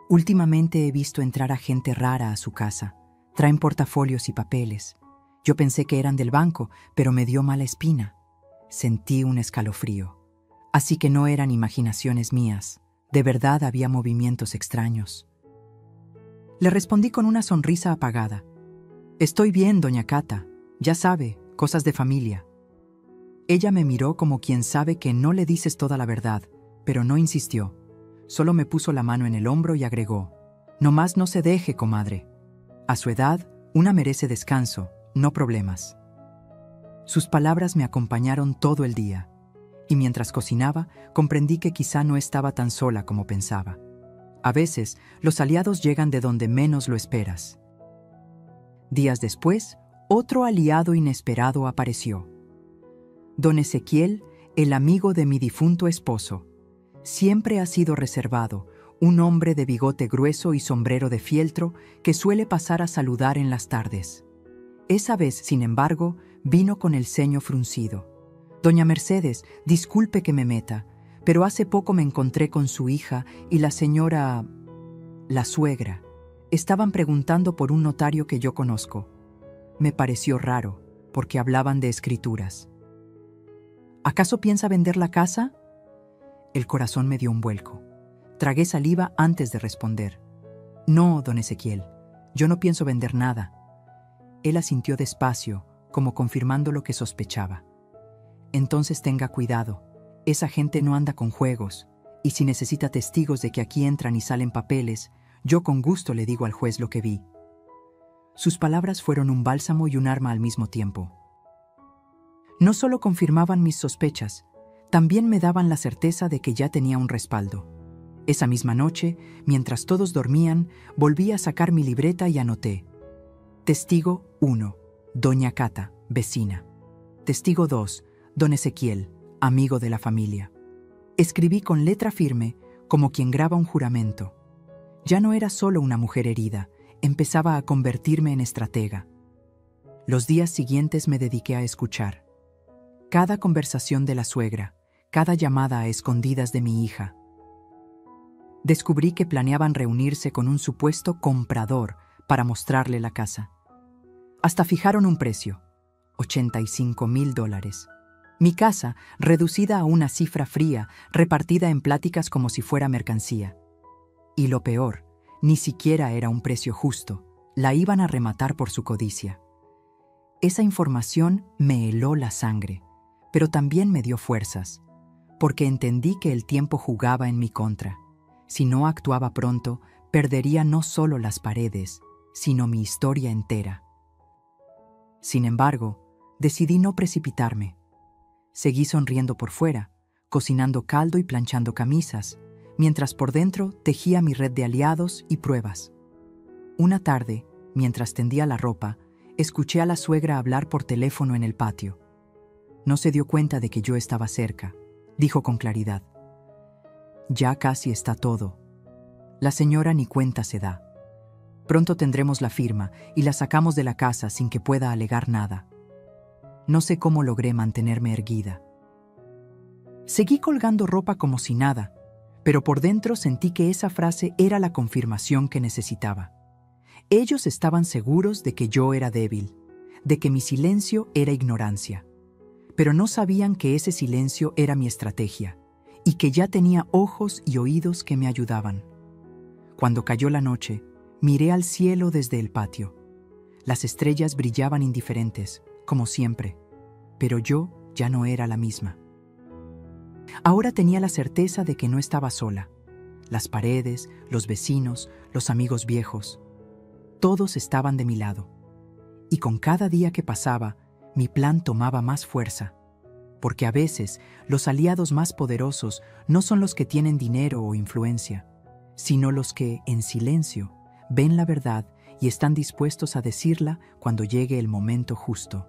Últimamente he visto entrar a gente rara a su casa. Traen portafolios y papeles. Yo pensé que eran del banco, pero me dio mala espina». Sentí un escalofrío. Así que no eran imaginaciones mías. De verdad había movimientos extraños. Le respondí con una sonrisa apagada: «Estoy bien, doña Cata. Ya sabe, cosas de familia». Ella me miró como quien sabe que no le dices toda la verdad, pero no insistió. Solo me puso la mano en el hombro y agregó: «Nomás no se deje, comadre. A su edad, una merece descanso, no problemas». Sus palabras me acompañaron todo el día, y mientras cocinaba, comprendí que quizá no estaba tan sola como pensaba. A veces, los aliados llegan de donde menos lo esperas. Días después, otro aliado inesperado apareció. Don Ezequiel, el amigo de mi difunto esposo. Siempre ha sido reservado, un hombre de bigote grueso y sombrero de fieltro que suele pasar a saludar en las tardes. Esa vez, sin embargo, vino con el ceño fruncido. «Doña Mercedes, disculpe que me meta, pero hace poco me encontré con su hija y la señora... la suegra. Estaban preguntando por un notario que yo conozco. Me pareció raro, porque hablaban de escrituras». «¿Acaso piensa vender la casa?». El corazón me dio un vuelco. Tragué saliva antes de responder. «No, don Ezequiel, yo no pienso vender nada». Él asintió despacio, como confirmando lo que sospechaba. «Entonces tenga cuidado. Esa gente no anda con juegos, y si necesita testigos de que aquí entran y salen papeles, yo con gusto le digo al juez lo que vi». Sus palabras fueron un bálsamo y un arma al mismo tiempo. No solo confirmaban mis sospechas, también me daban la certeza de que ya tenía un respaldo. Esa misma noche, mientras todos dormían, volví a sacar mi libreta y anoté: Testigo 1, doña Cata, vecina. Testigo 2, don Ezequiel, amigo de la familia. Escribí con letra firme, como quien graba un juramento. Ya no era solo una mujer herida, empezaba a convertirme en estratega. Los días siguientes me dediqué a escuchar. Cada conversación de la suegra, cada llamada a escondidas de mi hija. Descubrí que planeaban reunirse con un supuesto comprador para mostrarle la casa. Hasta fijaron un precio: $85,000. Mi casa, reducida a una cifra fría, repartida en pláticas como si fuera mercancía. Y lo peor, ni siquiera era un precio justo, la iban a rematar por su codicia. Esa información me heló la sangre, pero también me dio fuerzas, porque entendí que el tiempo jugaba en mi contra. Si no actuaba pronto, perdería no solo las paredes, sino mi historia entera. Sin embargo, decidí no precipitarme. Seguí sonriendo por fuera, cocinando caldo y planchando camisas, mientras por dentro tejía mi red de aliados y pruebas. Una tarde, mientras tendía la ropa, escuché a la suegra hablar por teléfono en el patio. No se dio cuenta de que yo estaba cerca. Dijo con claridad: «Ya casi está todo. La señora ni cuenta se da. Pronto tendremos la firma y la sacamos de la casa sin que pueda alegar nada». No sé cómo logré mantenerme erguida. Seguí colgando ropa como si nada, pero por dentro sentí que esa frase era la confirmación que necesitaba. Ellos estaban seguros de que yo era débil, de que mi silencio era ignorancia, pero no sabían que ese silencio era mi estrategia y que ya tenía ojos y oídos que me ayudaban. Cuando cayó la noche, miré al cielo desde el patio. Las estrellas brillaban indiferentes, como siempre, pero yo ya no era la misma. Ahora tenía la certeza de que no estaba sola. Las paredes, los vecinos, los amigos viejos, todos estaban de mi lado. Y con cada día que pasaba, mi plan tomaba más fuerza, porque a veces los aliados más poderosos no son los que tienen dinero o influencia, sino los que, en silencio, ven la verdad y están dispuestos a decirla cuando llegue el momento justo.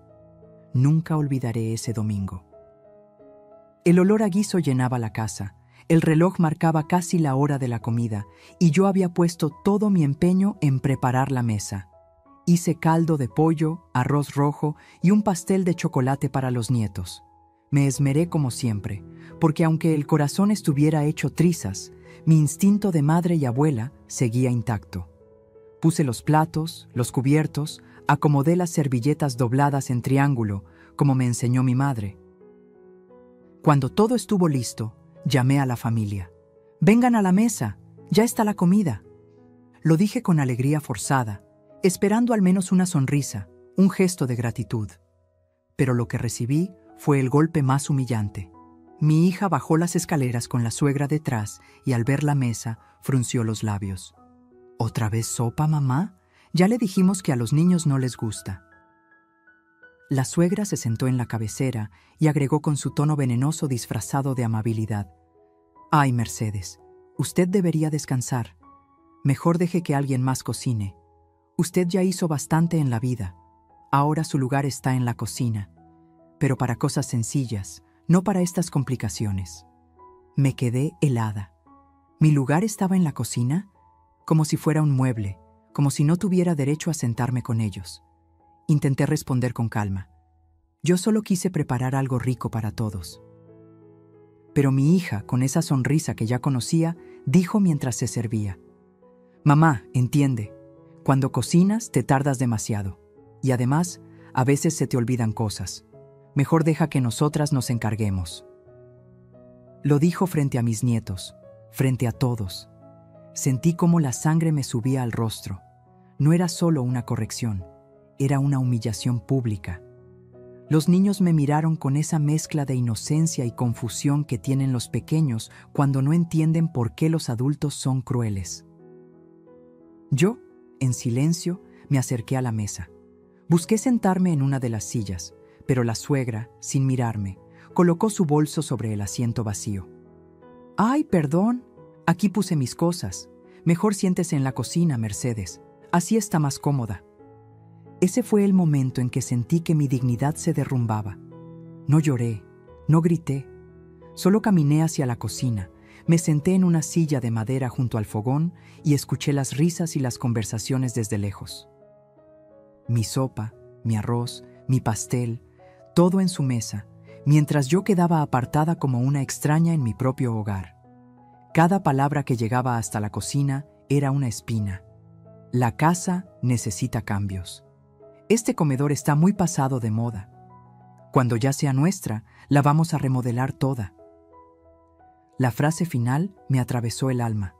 Nunca olvidaré ese domingo. El olor a guiso llenaba la casa, El reloj marcaba casi la hora de la comida y yo había puesto todo mi empeño en preparar la mesa. Hice caldo de pollo, arroz rojo y un pastel de chocolate para los nietos. Me esmeré como siempre, porque aunque el corazón estuviera hecho trizas, mi instinto de madre y abuela seguía intacto. Puse los platos, los cubiertos, acomodé las servilletas dobladas en triángulo, como me enseñó mi madre. Cuando todo estuvo listo, llamé a la familia. «Vengan a la mesa, ya está la comida». Lo dije con alegría forzada, esperando al menos una sonrisa, un gesto de gratitud. Pero lo que recibí fue el golpe más humillante. Mi hija bajó las escaleras con la suegra detrás y al ver la mesa frunció los labios. «¿Otra vez sopa, mamá? Ya le dijimos que a los niños no les gusta». La suegra se sentó en la cabecera y agregó con su tono venenoso disfrazado de amabilidad: «Ay, Mercedes, usted debería descansar. Mejor deje que alguien más cocine. Usted ya hizo bastante en la vida. Ahora su lugar está en la cocina. Pero para cosas sencillas, no para estas complicaciones». Me quedé helada. ¿Mi lugar estaba en la cocina? Como si fuera un mueble, como si no tuviera derecho a sentarme con ellos. Intenté responder con calma. Yo solo quise preparar algo rico para todos. Pero mi hija, con esa sonrisa que ya conocía, dijo mientras se servía: «Mamá, entiende, cuando cocinas te tardas demasiado. Y además, a veces se te olvidan cosas. Mejor deja que nosotras nos encarguemos». Lo dijo frente a mis nietos, frente a todos. Sentí cómo la sangre me subía al rostro. No era solo una corrección, era una humillación pública. Los niños me miraron con esa mezcla de inocencia y confusión que tienen los pequeños cuando no entienden por qué los adultos son crueles. Yo, en silencio, me acerqué a la mesa. Busqué sentarme en una de las sillas, pero la suegra, sin mirarme, colocó su bolso sobre el asiento vacío. «Ay, perdón, aquí puse mis cosas. Mejor siéntese en la cocina, Mercedes. Así está más cómoda». Ese fue el momento en que sentí que mi dignidad se derrumbaba. No lloré, no grité. Solo caminé hacia la cocina, me senté en una silla de madera junto al fogón y escuché las risas y las conversaciones desde lejos. Mi sopa, mi arroz, mi pastel, todo en su mesa, mientras yo quedaba apartada como una extraña en mi propio hogar. Cada palabra que llegaba hasta la cocina era una espina. La casa necesita cambios. Este comedor está muy pasado de moda. Cuando ya sea nuestra, la vamos a remodelar toda. La frase final me atravesó el alma.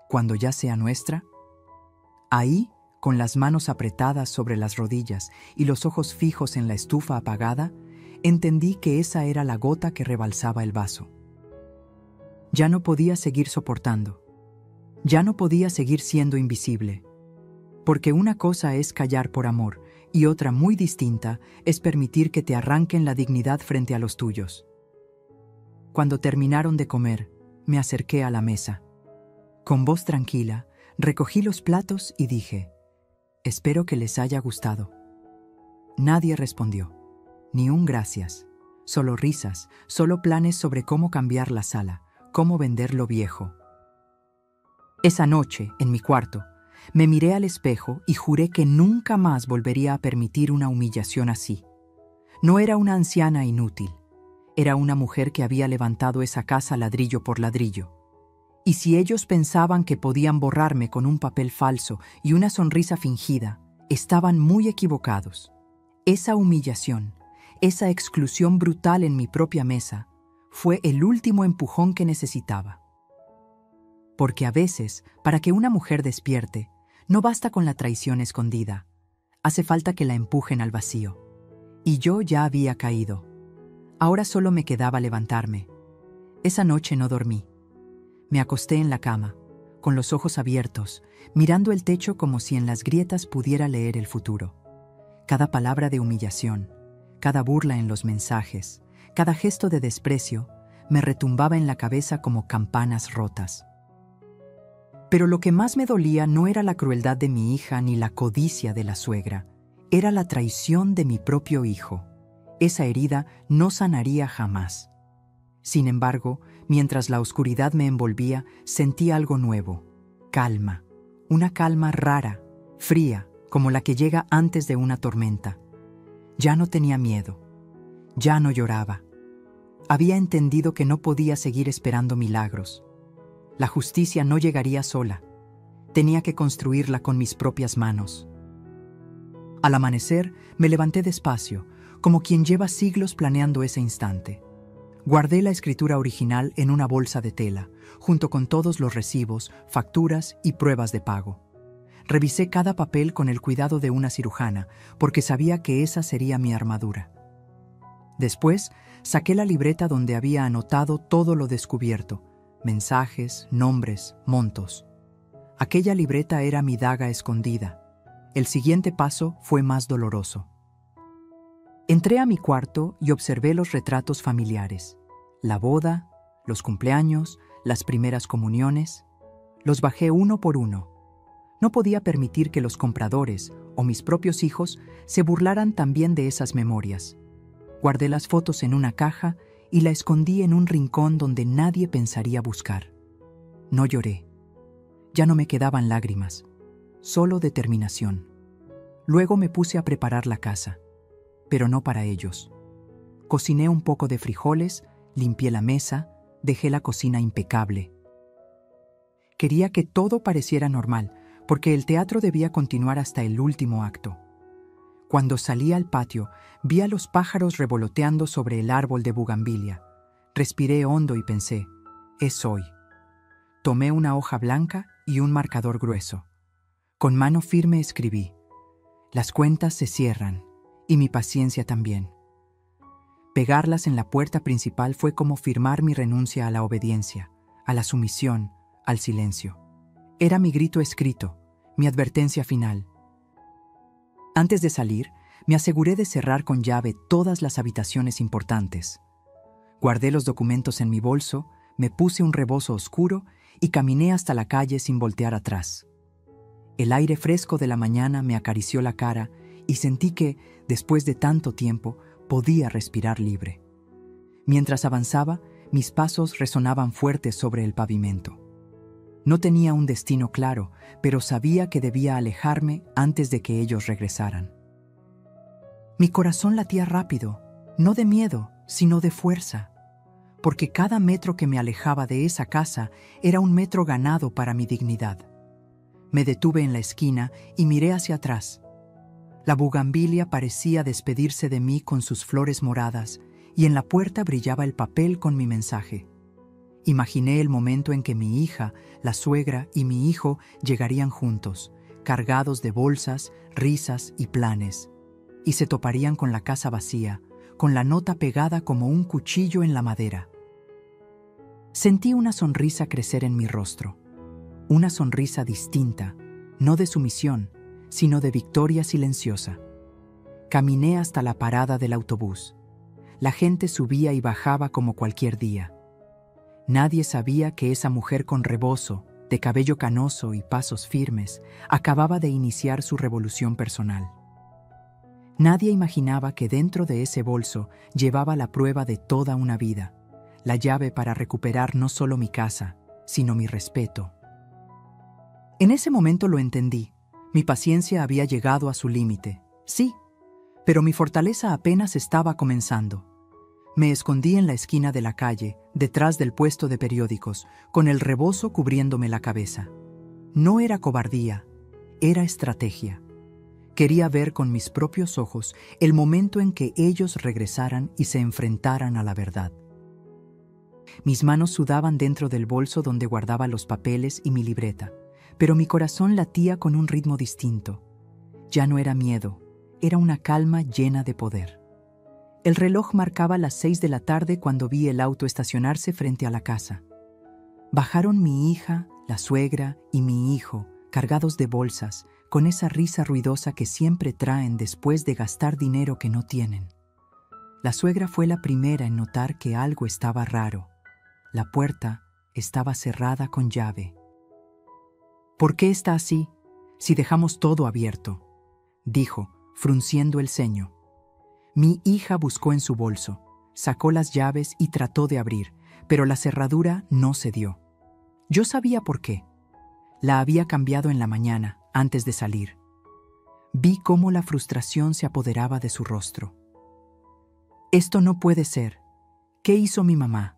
¿Cuando ya sea nuestra? Ahí, con las manos apretadas sobre las rodillas y los ojos fijos en la estufa apagada, entendí que esa era la gota que rebalsaba el vaso. Ya no podía seguir soportando. Ya no podía seguir siendo invisible. Porque una cosa es callar por amor y otra muy distinta es permitir que te arranquen la dignidad frente a los tuyos. Cuando terminaron de comer, me acerqué a la mesa. Con voz tranquila, recogí los platos y dije: «Espero que les haya gustado». Nadie respondió, ni un gracias, solo risas, solo planes sobre cómo cambiar la sala, cómo vender lo viejo. Esa noche, en mi cuarto, me miré al espejo y juré que nunca más volvería a permitir una humillación así. No era una anciana inútil, era una mujer que había levantado esa casa ladrillo por ladrillo. Y si ellos pensaban que podían borrarme con un papel falso y una sonrisa fingida, estaban muy equivocados. Esa humillación, esa exclusión brutal en mi propia mesa, fue el último empujón que necesitaba. Porque a veces, para que una mujer despierte, no basta con la traición escondida, hace falta que la empujen al vacío. Y yo ya había caído. Ahora solo me quedaba levantarme. Esa noche no dormí. Me acosté en la cama, con los ojos abiertos, mirando el techo como si en las grietas pudiera leer el futuro. Cada palabra de humillación, cada burla en los mensajes, cada gesto de desprecio, me retumbaba en la cabeza como campanas rotas. Pero lo que más me dolía no era la crueldad de mi hija ni la codicia de la suegra, era la traición de mi propio hijo. Esa herida no sanaría jamás. Sin embargo, Mientras la oscuridad me envolvía, sentí algo nuevo, calma, una calma rara, fría, como la que llega antes de una tormenta. Ya no tenía miedo, ya no lloraba. Había entendido que no podía seguir esperando milagros. La justicia no llegaría sola. Tenía que construirla con mis propias manos. Al amanecer, me levanté despacio, como quien lleva siglos planeando ese instante. Guardé la escritura original en una bolsa de tela, junto con todos los recibos, facturas y pruebas de pago. Revisé cada papel con el cuidado de una cirujana, porque sabía que esa sería mi armadura. Después, saqué la libreta donde había anotado todo lo descubierto, mensajes, nombres, montos. Aquella libreta era mi daga escondida. El siguiente paso fue más doloroso. Entré a mi cuarto y observé los retratos familiares, la boda, los cumpleaños, las primeras comuniones. Los bajé uno por uno. No podía permitir que los compradores o mis propios hijos se burlaran también de esas memorias. Guardé las fotos en una caja y la escondí en un rincón donde nadie pensaría buscar. No lloré. Ya no me quedaban lágrimas, solo determinación. Luego me puse a preparar la casa, pero no para ellos. Cociné un poco de frijoles, limpié la mesa, dejé la cocina impecable. Quería que todo pareciera normal, porque el teatro debía continuar hasta el último acto. Cuando salí al patio, vi a los pájaros revoloteando sobre el árbol de bugambilia. Respiré hondo y pensé, es hoy. Tomé una hoja blanca y un marcador grueso. Con mano firme escribí, las cuentas se cierran, y mi paciencia también. Pegarlas en la puerta principal fue como firmar mi renuncia a la obediencia, a la sumisión, al silencio. Era mi grito escrito, mi advertencia final. Antes de salir, me aseguré de cerrar con llave todas las habitaciones importantes. Guardé los documentos en mi bolso, me puse un rebozo oscuro y caminé hasta la calle sin voltear atrás. El aire fresco de la mañana me acarició la cara y sentí que, después de tanto tiempo, podía respirar libre. Mientras avanzaba, mis pasos resonaban fuertes sobre el pavimento. No tenía un destino claro, pero sabía que debía alejarme antes de que ellos regresaran. Mi corazón latía rápido, no de miedo, sino de fuerza, porque cada metro que me alejaba de esa casa era un metro ganado para mi dignidad. Me detuve en la esquina y miré hacia atrás. La bugambilia parecía despedirse de mí con sus flores moradas y en la puerta brillaba el papel con mi mensaje. Imaginé el momento en que mi hija, la suegra y mi hijo llegarían juntos, cargados de bolsas, risas y planes, y se toparían con la casa vacía, con la nota pegada como un cuchillo en la madera. Sentí una sonrisa crecer en mi rostro, una sonrisa distinta, no de sumisión, sino de victoria silenciosa. Caminé hasta la parada del autobús. La gente subía y bajaba como cualquier día. Nadie sabía que esa mujer con rebozo, de cabello canoso y pasos firmes, acababa de iniciar su revolución personal. Nadie imaginaba que dentro de ese bolso llevaba la prueba de toda una vida, la llave para recuperar no solo mi casa, sino mi respeto. En ese momento lo entendí. Mi paciencia había llegado a su límite, sí, pero mi fortaleza apenas estaba comenzando. Me escondí en la esquina de la calle, detrás del puesto de periódicos, con el rebozo cubriéndome la cabeza. No era cobardía, era estrategia. Quería ver con mis propios ojos el momento en que ellos regresaran y se enfrentaran a la verdad. Mis manos sudaban dentro del bolso donde guardaba los papeles y mi libreta, pero mi corazón latía con un ritmo distinto. Ya no era miedo, era una calma llena de poder. El reloj marcaba las 6 de la tarde cuando vi el auto estacionarse frente a la casa. Bajaron mi hija, la suegra y mi hijo, cargados de bolsas, con esa risa ruidosa que siempre traen después de gastar dinero que no tienen. La suegra fue la primera en notar que algo estaba raro. La puerta estaba cerrada con llave. ¿Por qué está así, si dejamos todo abierto?, dijo, frunciendo el ceño. Mi hija buscó en su bolso, sacó las llaves y trató de abrir, pero la cerradura no cedió. Yo sabía por qué. La había cambiado en la mañana, antes de salir. Vi cómo la frustración se apoderaba de su rostro. Esto no puede ser. ¿Qué hizo mi mamá?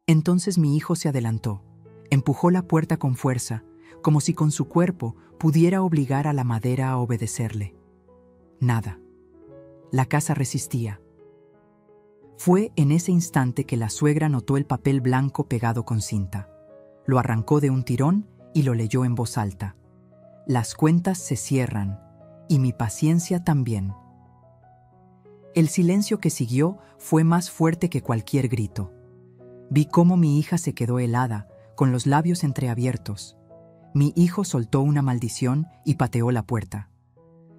Entonces mi hijo se adelantó, empujó la puerta con fuerza, como si con su cuerpo pudiera obligar a la madera a obedecerle. Nada. La casa resistía. Fue en ese instante que la suegra notó el papel blanco pegado con cinta. Lo arrancó de un tirón y lo leyó en voz alta. Las cuentas se cierran, y mi paciencia también. El silencio que siguió fue más fuerte que cualquier grito. Vi cómo mi hija se quedó helada, con los labios entreabiertos. Mi hijo soltó una maldición y pateó la puerta.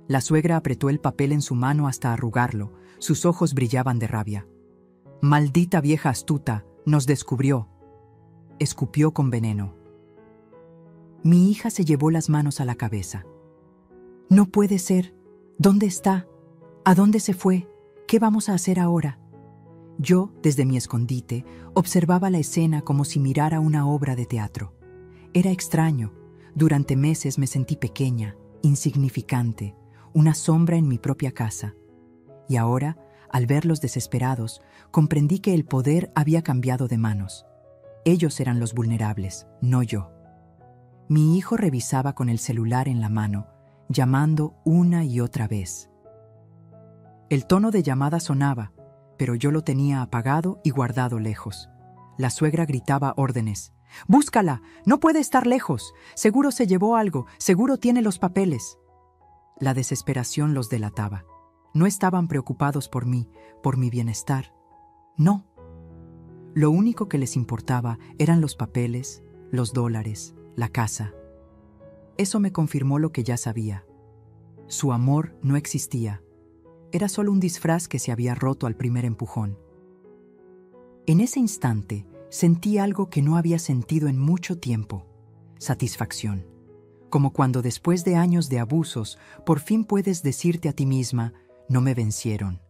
La suegra apretó el papel en su mano hasta arrugarlo, sus ojos brillaban de rabia. «Maldita vieja astuta, nos descubrió», escupió con veneno. Mi hija se llevó las manos a la cabeza. «No puede ser. ¿Dónde está? ¿A dónde se fue? ¿Qué vamos a hacer ahora?» Yo, desde mi escondite, observaba la escena como si mirara una obra de teatro. Era extraño. Durante meses me sentí pequeña, insignificante, una sombra en mi propia casa. Y ahora, al verlos desesperados, comprendí que el poder había cambiado de manos. Ellos eran los vulnerables, no yo. Mi hijo revisaba con el celular en la mano, llamando una y otra vez. El tono de llamada sonaba, pero yo lo tenía apagado y guardado lejos. La suegra gritaba órdenes. «¡Búscala! ¡No puede estar lejos! Seguro se llevó algo, seguro tiene los papeles». La desesperación los delataba. No estaban preocupados por mí, por mi bienestar. No. Lo único que les importaba eran los papeles, los dólares, la casa. Eso me confirmó lo que ya sabía. Su amor no existía. Era solo un disfraz que se había roto al primer empujón. En ese instante sentí algo que no había sentido en mucho tiempo: satisfacción. Como cuando después de años de abusos por fin puedes decirte a ti misma: no me vencieron.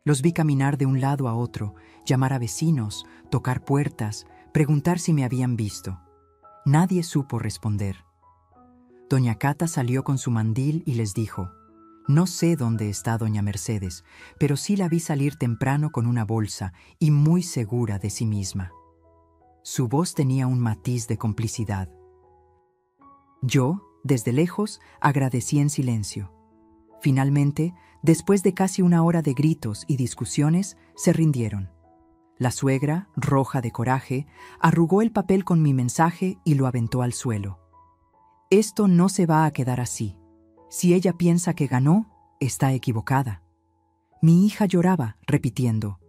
Los vi caminar de un lado a otro, llamar a vecinos, tocar puertas, preguntar si me habían visto. Nadie supo responder. Doña Cata salió con su mandil y les dijo: «No sé dónde está doña Mercedes, pero sí la vi salir temprano con una bolsa y muy segura de sí misma». Su voz tenía un matiz de complicidad. Yo, desde lejos, agradecí en silencio. Finalmente, después de casi una hora de gritos y discusiones, se rindieron. La suegra, roja de coraje, arrugó el papel con mi mensaje y lo aventó al suelo. «Esto no se va a quedar así. Si ella piensa que ganó, está equivocada». Mi hija lloraba, repitiendo: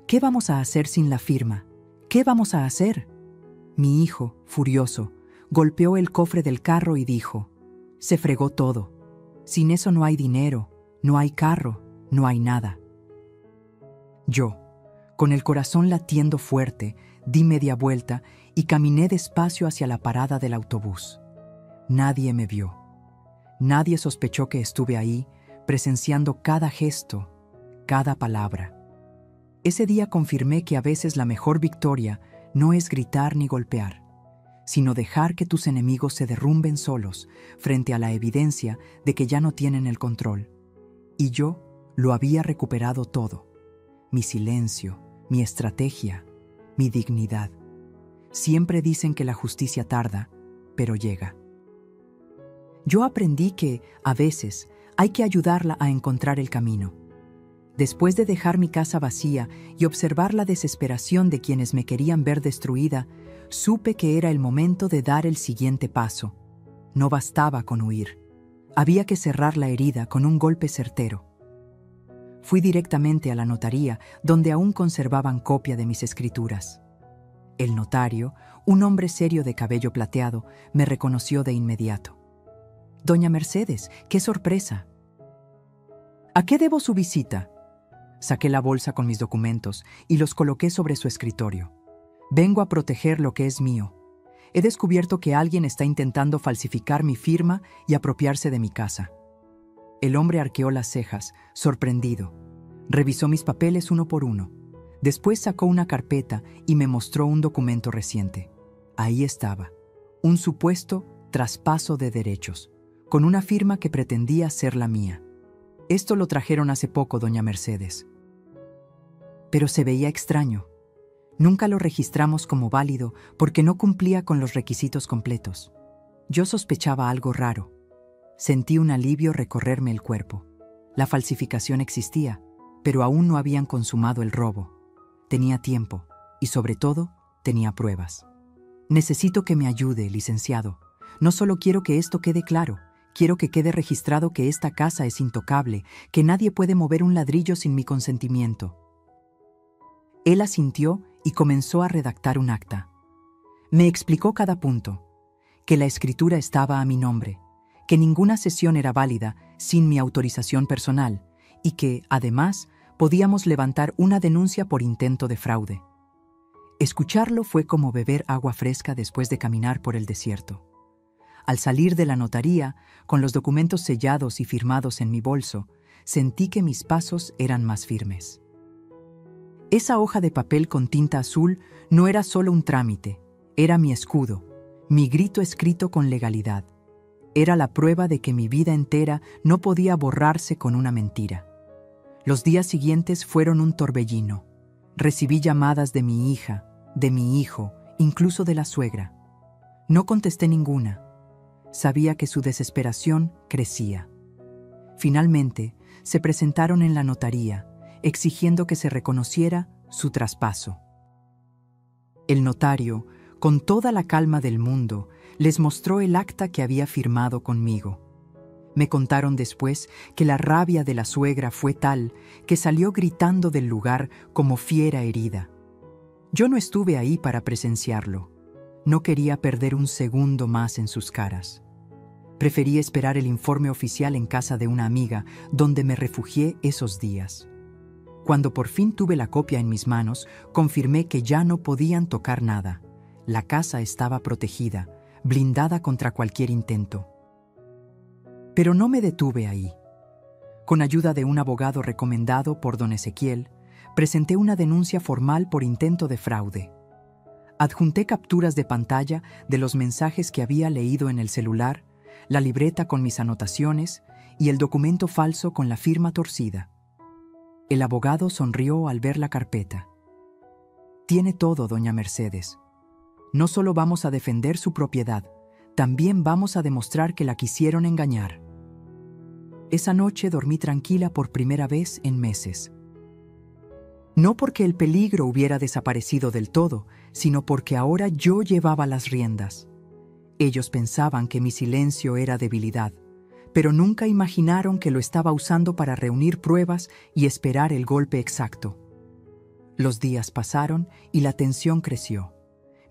«¿Qué vamos a hacer sin la firma? ¿Qué vamos a hacer?». Mi hijo, furioso, golpeó el cofre del carro y dijo: «Se fregó todo. Sin eso no hay dinero, no hay carro, no hay nada». Yo, con el corazón latiendo fuerte, di media vuelta y caminé despacio hacia la parada del autobús. Nadie me vio. Nadie sospechó que estuve ahí, presenciando cada gesto, cada palabra. Ese día confirmé que a veces la mejor victoria no es gritar ni golpear, sino dejar que tus enemigos se derrumben solos frente a la evidencia de que ya no tienen el control. Y yo lo había recuperado todo: mi silencio, mi estrategia, mi dignidad. Siempre dicen que la justicia tarda, pero llega. Yo aprendí que, a veces, hay que ayudarla a encontrar el camino. Después de dejar mi casa vacía y observar la desesperación de quienes me querían ver destruida, supe que era el momento de dar el siguiente paso. No bastaba con huir. Había que cerrar la herida con un golpe certero. Fui directamente a la notaría, donde aún conservaban copia de mis escrituras. El notario, un hombre serio de cabello plateado, me reconoció de inmediato. «Doña Mercedes, qué sorpresa». «¿A qué debo su visita?». Saqué la bolsa con mis documentos y los coloqué sobre su escritorio. «Vengo a proteger lo que es mío. He descubierto que alguien está intentando falsificar mi firma y apropiarse de mi casa». El hombre arqueó las cejas, sorprendido. Revisó mis papeles uno por uno. Después sacó una carpeta y me mostró un documento reciente. Ahí estaba, un supuesto traspaso de derechos, con una firma que pretendía ser la mía. Esto lo trajeron hace poco, doña Mercedes. Pero se veía extraño. Nunca lo registramos como válido porque no cumplía con los requisitos completos. Yo sospechaba algo raro. Sentí un alivio recorrerme el cuerpo. La falsificación existía, pero aún no habían consumado el robo. Tenía tiempo y, sobre todo, tenía pruebas. Necesito que me ayude, licenciado. No solo quiero que esto quede claro, quiero que quede registrado que esta casa es intocable, que nadie puede mover un ladrillo sin mi consentimiento. Él asintió y comenzó a redactar un acta. Me explicó cada punto, que la escritura estaba a mi nombre, que ninguna cesión era válida sin mi autorización personal y que, además, podíamos levantar una denuncia por intento de fraude. Escucharlo fue como beber agua fresca después de caminar por el desierto. Al salir de la notaría, con los documentos sellados y firmados en mi bolso, sentí que mis pasos eran más firmes. Esa hoja de papel con tinta azul no era solo un trámite, era mi escudo, mi grito escrito con legalidad. Era la prueba de que mi vida entera no podía borrarse con una mentira. Los días siguientes fueron un torbellino. Recibí llamadas de mi hija, de mi hijo, incluso de la suegra. No contesté ninguna. Sabía que su desesperación crecía. Finalmente, se presentaron en la notaría, exigiendo que se reconociera su traspaso. El notario, con toda la calma del mundo, les mostró el acta que había firmado conmigo. Me contaron después que la rabia de la suegra fue tal que salió gritando del lugar como fiera herida. Yo no estuve ahí para presenciarlo. No quería perder un segundo más en sus caras. Preferí esperar el informe oficial en casa de una amiga, donde me refugié esos días. Cuando por fin tuve la copia en mis manos, confirmé que ya no podían tocar nada. La casa estaba protegida, blindada contra cualquier intento. Pero no me detuve ahí. Con ayuda de un abogado recomendado por don Ezequiel, presenté una denuncia formal por intento de fraude. Adjunté capturas de pantalla de los mensajes que había leído en el celular, la libreta con mis anotaciones y el documento falso con la firma torcida. El abogado sonrió al ver la carpeta. Tiene todo, doña Mercedes. No solo vamos a defender su propiedad, también vamos a demostrar que la quisieron engañar. Esa noche dormí tranquila por primera vez en meses. No porque el peligro hubiera desaparecido del todo, sino porque ahora yo llevaba las riendas. Ellos pensaban que mi silencio era debilidad, pero nunca imaginaron que lo estaba usando para reunir pruebas y esperar el golpe exacto. Los días pasaron y la tensión creció.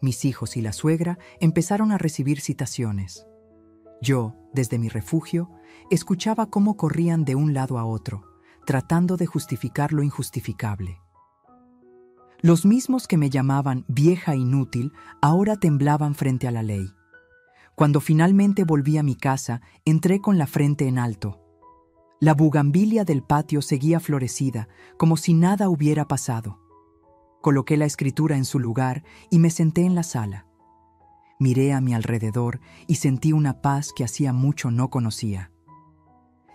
Mis hijos y la suegra empezaron a recibir citaciones. Yo, desde mi refugio, escuchaba cómo corrían de un lado a otro, tratando de justificar lo injustificable. Los mismos que me llamaban vieja inútil ahora temblaban frente a la ley. Cuando finalmente volví a mi casa, entré con la frente en alto. La bugambilia del patio seguía florecida, como si nada hubiera pasado. Coloqué la escritura en su lugar y me senté en la sala. Miré a mi alrededor y sentí una paz que hacía mucho no conocía.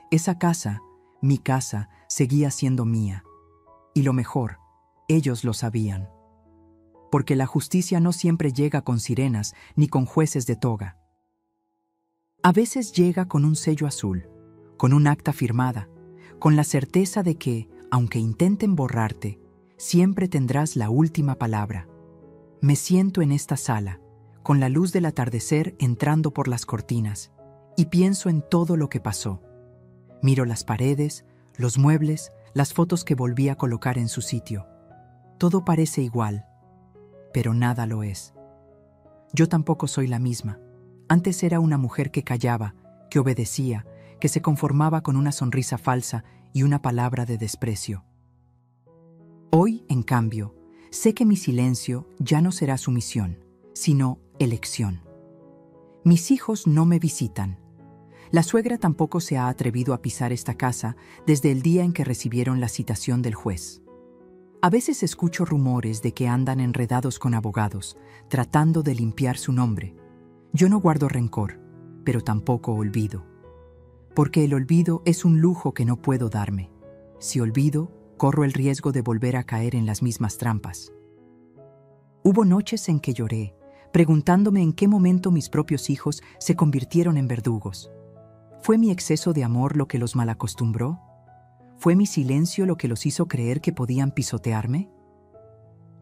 Esa casa, mi casa, seguía siendo mía. Y lo mejor, ellos lo sabían. Porque la justicia no siempre llega con sirenas ni con jueces de toga. A veces llega con un sello azul, con un acta firmada, con la certeza de que, aunque intenten borrarte, siempre tendrás la última palabra. Me siento en esta sala, con la luz del atardecer entrando por las cortinas, y pienso en todo lo que pasó. Miro las paredes, los muebles, las fotos que volví a colocar en su sitio. Todo parece igual, pero nada lo es. Yo tampoco soy la misma. Antes era una mujer que callaba, que obedecía, que se conformaba con una sonrisa falsa y una palabra de desprecio. Hoy, en cambio, sé que mi silencio ya no será sumisión, sino elección. Mis hijos no me visitan. La suegra tampoco se ha atrevido a pisar esta casa desde el día en que recibieron la citación del juez. A veces escucho rumores de que andan enredados con abogados, tratando de limpiar su nombre. Yo no guardo rencor, pero tampoco olvido. Porque el olvido es un lujo que no puedo darme. Si olvido, corro el riesgo de volver a caer en las mismas trampas. Hubo noches en que lloré, preguntándome en qué momento mis propios hijos se convirtieron en verdugos. ¿Fue mi exceso de amor lo que los malacostumbró? ¿Fue mi silencio lo que los hizo creer que podían pisotearme?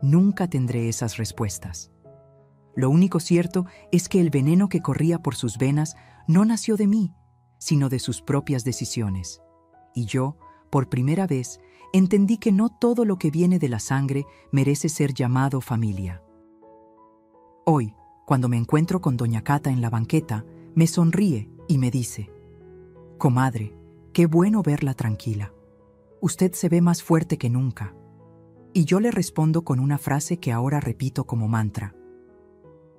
Nunca tendré esas respuestas. Lo único cierto es que el veneno que corría por sus venas no nació de mí, sino de sus propias decisiones. Y yo, por primera vez, entendí que no todo lo que viene de la sangre merece ser llamado familia. Hoy, cuando me encuentro con doña Cata en la banqueta, me sonríe y me dice: «Comadre, qué bueno verla tranquila. Usted se ve más fuerte que nunca». Y yo le respondo con una frase que ahora repito como mantra: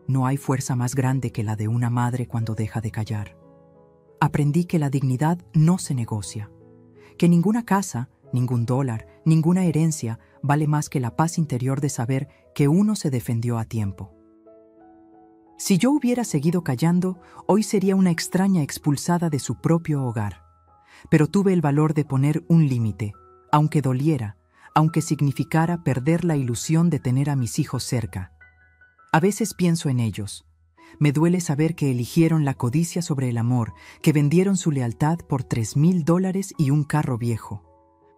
«No hay fuerza más grande que la de una madre cuando deja de callar». Aprendí que la dignidad no se negocia, que ninguna casa, ningún dólar, ninguna herencia vale más que la paz interior de saber que uno se defendió a tiempo. Si yo hubiera seguido callando, hoy sería una extraña expulsada de su propio hogar. Pero tuve el valor de poner un límite, aunque doliera, aunque significara perder la ilusión de tener a mis hijos cerca. A veces pienso en ellos. Me duele saber que eligieron la codicia sobre el amor, que vendieron su lealtad por $3,000 y un carro viejo.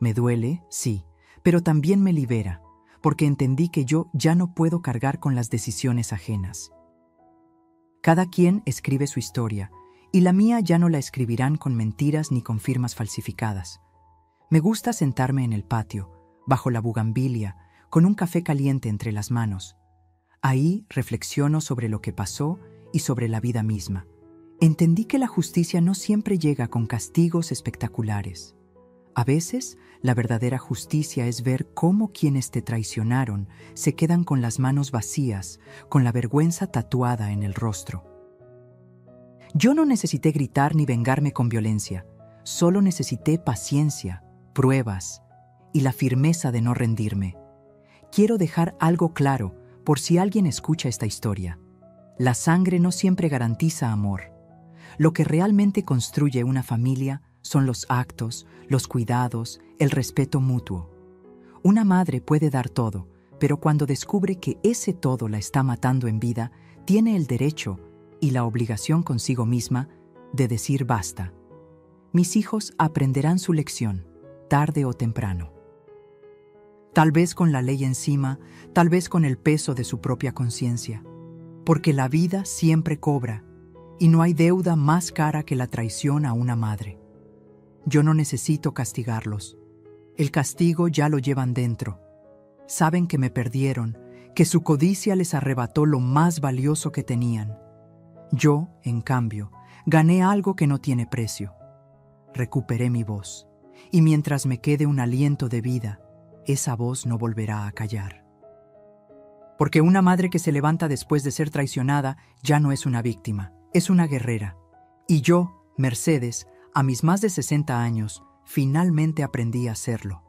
Me duele, sí, pero también me libera, porque entendí que yo ya no puedo cargar con las decisiones ajenas. Cada quien escribe su historia, y la mía ya no la escribirán con mentiras ni con firmas falsificadas. Me gusta sentarme en el patio, bajo la bugambilia, con un café caliente entre las manos. Ahí reflexiono sobre lo que pasó y sobre la vida misma. Entendí que la justicia no siempre llega con castigos espectaculares. A veces, la verdadera justicia es ver cómo quienes te traicionaron se quedan con las manos vacías, con la vergüenza tatuada en el rostro. Yo no necesité gritar ni vengarme con violencia, solo necesité paciencia, pruebas y la firmeza de no rendirme. Quiero dejar algo claro por si alguien escucha esta historia. La sangre no siempre garantiza amor. Lo que realmente construye una familia son los actos, los cuidados, el respeto mutuo. Una madre puede dar todo, pero cuando descubre que ese todo la está matando en vida, tiene el derecho y la obligación consigo misma de decir basta. Mis hijos aprenderán su lección, tarde o temprano. Tal vez con la ley encima, tal vez con el peso de su propia conciencia. Porque la vida siempre cobra, y no hay deuda más cara que la traición a una madre. Yo no necesito castigarlos. El castigo ya lo llevan dentro. Saben que me perdieron, que su codicia les arrebató lo más valioso que tenían. Yo, en cambio, gané algo que no tiene precio. Recuperé mi voz, y mientras me quede un aliento de vida, esa voz no volverá a callar. Porque una madre que se levanta después de ser traicionada ya no es una víctima, es una guerrera. Y yo, Mercedes, a mis más de 60 años, finalmente aprendí a hacerlo.